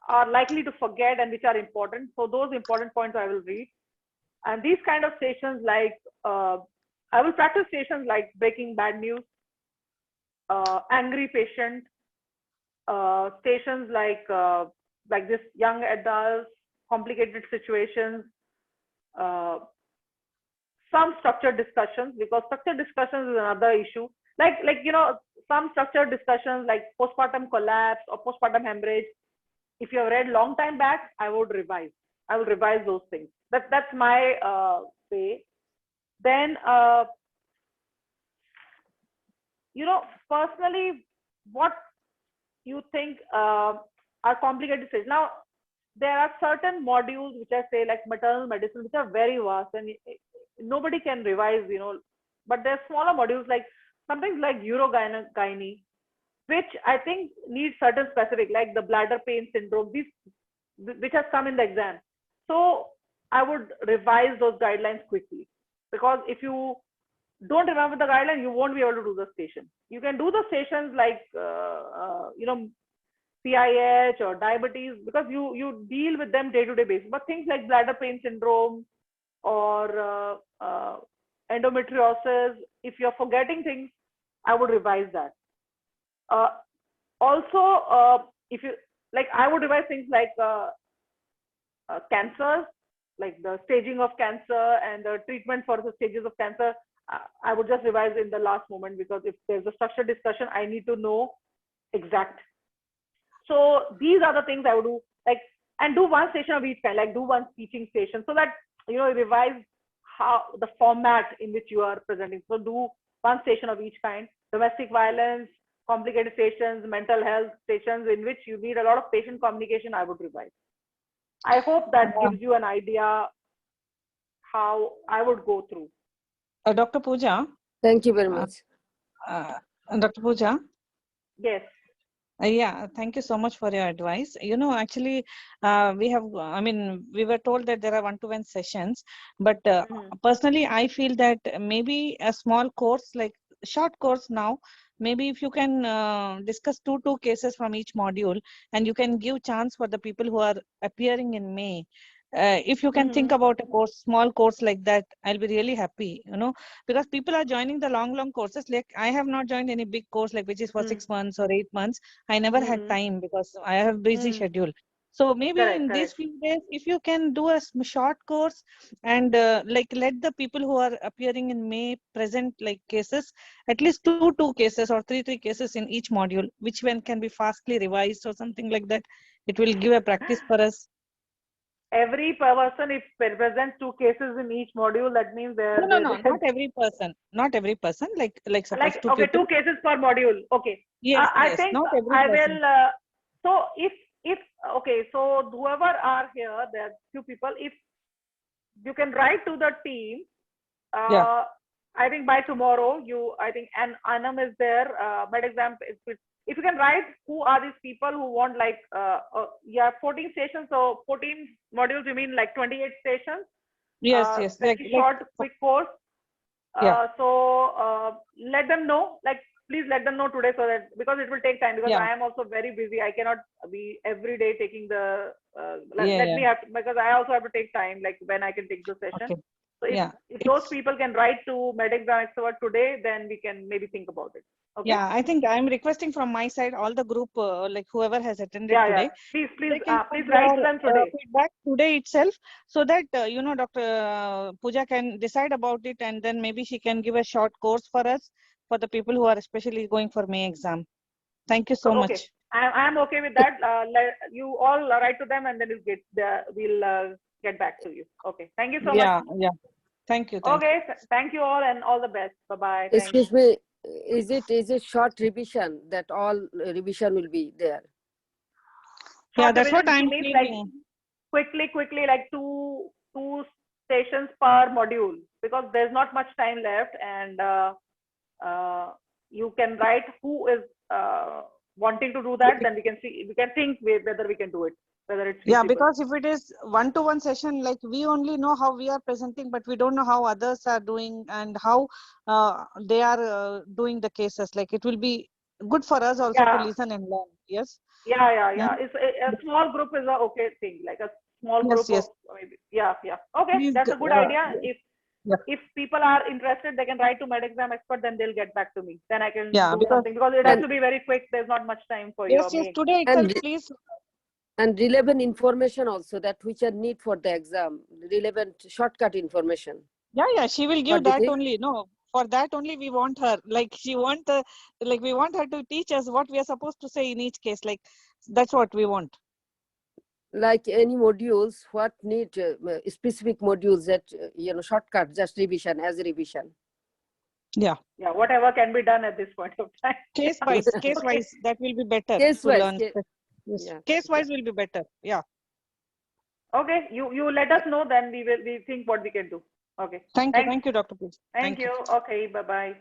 are likely to forget and which are important. So those important points I will read. And these kind of stations, like I will practice stations like breaking bad news, angry patient, stations like this young adults, complicated situations, some structured discussions, because structured discussions is another issue. Like some structured discussions like postpartum collapse or postpartum hemorrhage. If you have read long time back, I would revise. I will revise those things. That's my way. Then personally, what you think are complicated stages. Now, there are certain modules which I say like maternal medicine, which are very vast and nobody can revise, but there are smaller modules like something like urogyne, which I think needs certain specific, like the bladder pain syndrome, which has come in the exam. So I would revise those guidelines quickly, because if you don't remember the guideline, you won't be able to do the station. You can do the stations like PIH or diabetes, because you deal with them day-to-day basis. But things like bladder pain syndrome or endometriosis, if you're forgetting things, I would revise that. Also, if you like I would revise things like cancer, like the staging of cancer and the treatment for the stages of cancer. I would just revise in the last moment, because if there's a structured discussion, I need to know exact. So these are the things I would do, like, and do one session of each kind, like do one teaching station, so that revise how the format in which you are presenting. So do one station of each kind: domestic violence, complicated stations, mental health stations, in which you need a lot of patient communication. I would revise. I hope that gives you an idea how I would go through. Dr. Pooja. Thank you very much. Dr. Pooja. Yes. Yeah, thank you so much for your advice. Actually, we were told that there are one-to-one sessions, but personally, I feel that maybe a small course, like short course now, maybe if you can discuss two cases from each module, and you can give chance for the people who are appearing in May. If you can think about a small course like that, I'll be really happy, because people are joining the long courses. Like I have not joined any big course, like which is for 6 months or 8 months. I never had time because I have busy schedule. So maybe in these few days, if you can do a short course and like let the people who are appearing in May present like cases, at least two cases or three cases in each module, which one can be fastly revised or something like that. It will give a practice for us. Every person, if presents 2 cases in each module, that means they're no, not every person. Not every person. Like suppose two okay, people. 2 cases per module. Okay. Yes, I think not every I person. will. So if okay, so whoever are here, there are few people. If you can write to the team, I think by tomorrow, I think Anam is there. Med exam. If you can write who are these people who want 14 stations. So 14 modules, you mean like 28 stations? Yes. Very short, quick course. So let them know, please let them know today, so that, because it will take time, because I am also very busy. I cannot be every day taking the, because I also have to take time, like when I can take the session. Okay. So if those people can write to Med Exam Expert today, then we can maybe think about it. Okay? Yeah, I think I'm requesting from my side, all the group, like whoever has attended today. Please Please write to them today. Feedback today itself, so that Dr. Pooja can decide about it, and then maybe she can give a short course for us, for the people who are especially going for May exam. Thank you so much. I'm okay with that. You all write to them, and then we'll get back to you. Okay. Thank you so much. Yeah. Thank you. Thank you all, and all the best. Bye bye. Excuse me, is it short revision, that all revision will be there? Yeah, that's what I'm feeling. Like quickly, like two stations per module, because there's not much time left, and you can write who is wanting to do that. Then we can think whether we can do it. Whether it's feasible. Because if it is one-to-one session, like we only know how we are presenting, but we don't know how others are doing and how they are doing the cases. Like it will be good for us also to listen and learn. Yes. Yeah. It's a small group is a okay thing, like a small group of maybe. Yeah. Okay, Please, that's a good idea. If people are interested, they can write to Med Exam Expert, then they'll get back to me. Then I can do something, because it has to be very quick. There's not much time for Yes, today itself, please. And relevant information also, that which are need for the exam, relevant shortcut information. Yeah, she will give that only. No, for that only we want her. Like we want her to teach us what we are supposed to say in each case. Like that's what we want. Like any modules, what need specific modules that shortcut, just revision as a revision. Yeah, whatever can be done at this point of time. Case wise, that will be better. Case wise, case wise will be better. Yeah. Okay, you let us know, then we think what we can do. Okay. Thank you, Dr. Pooja. Thank you. Okay, bye bye.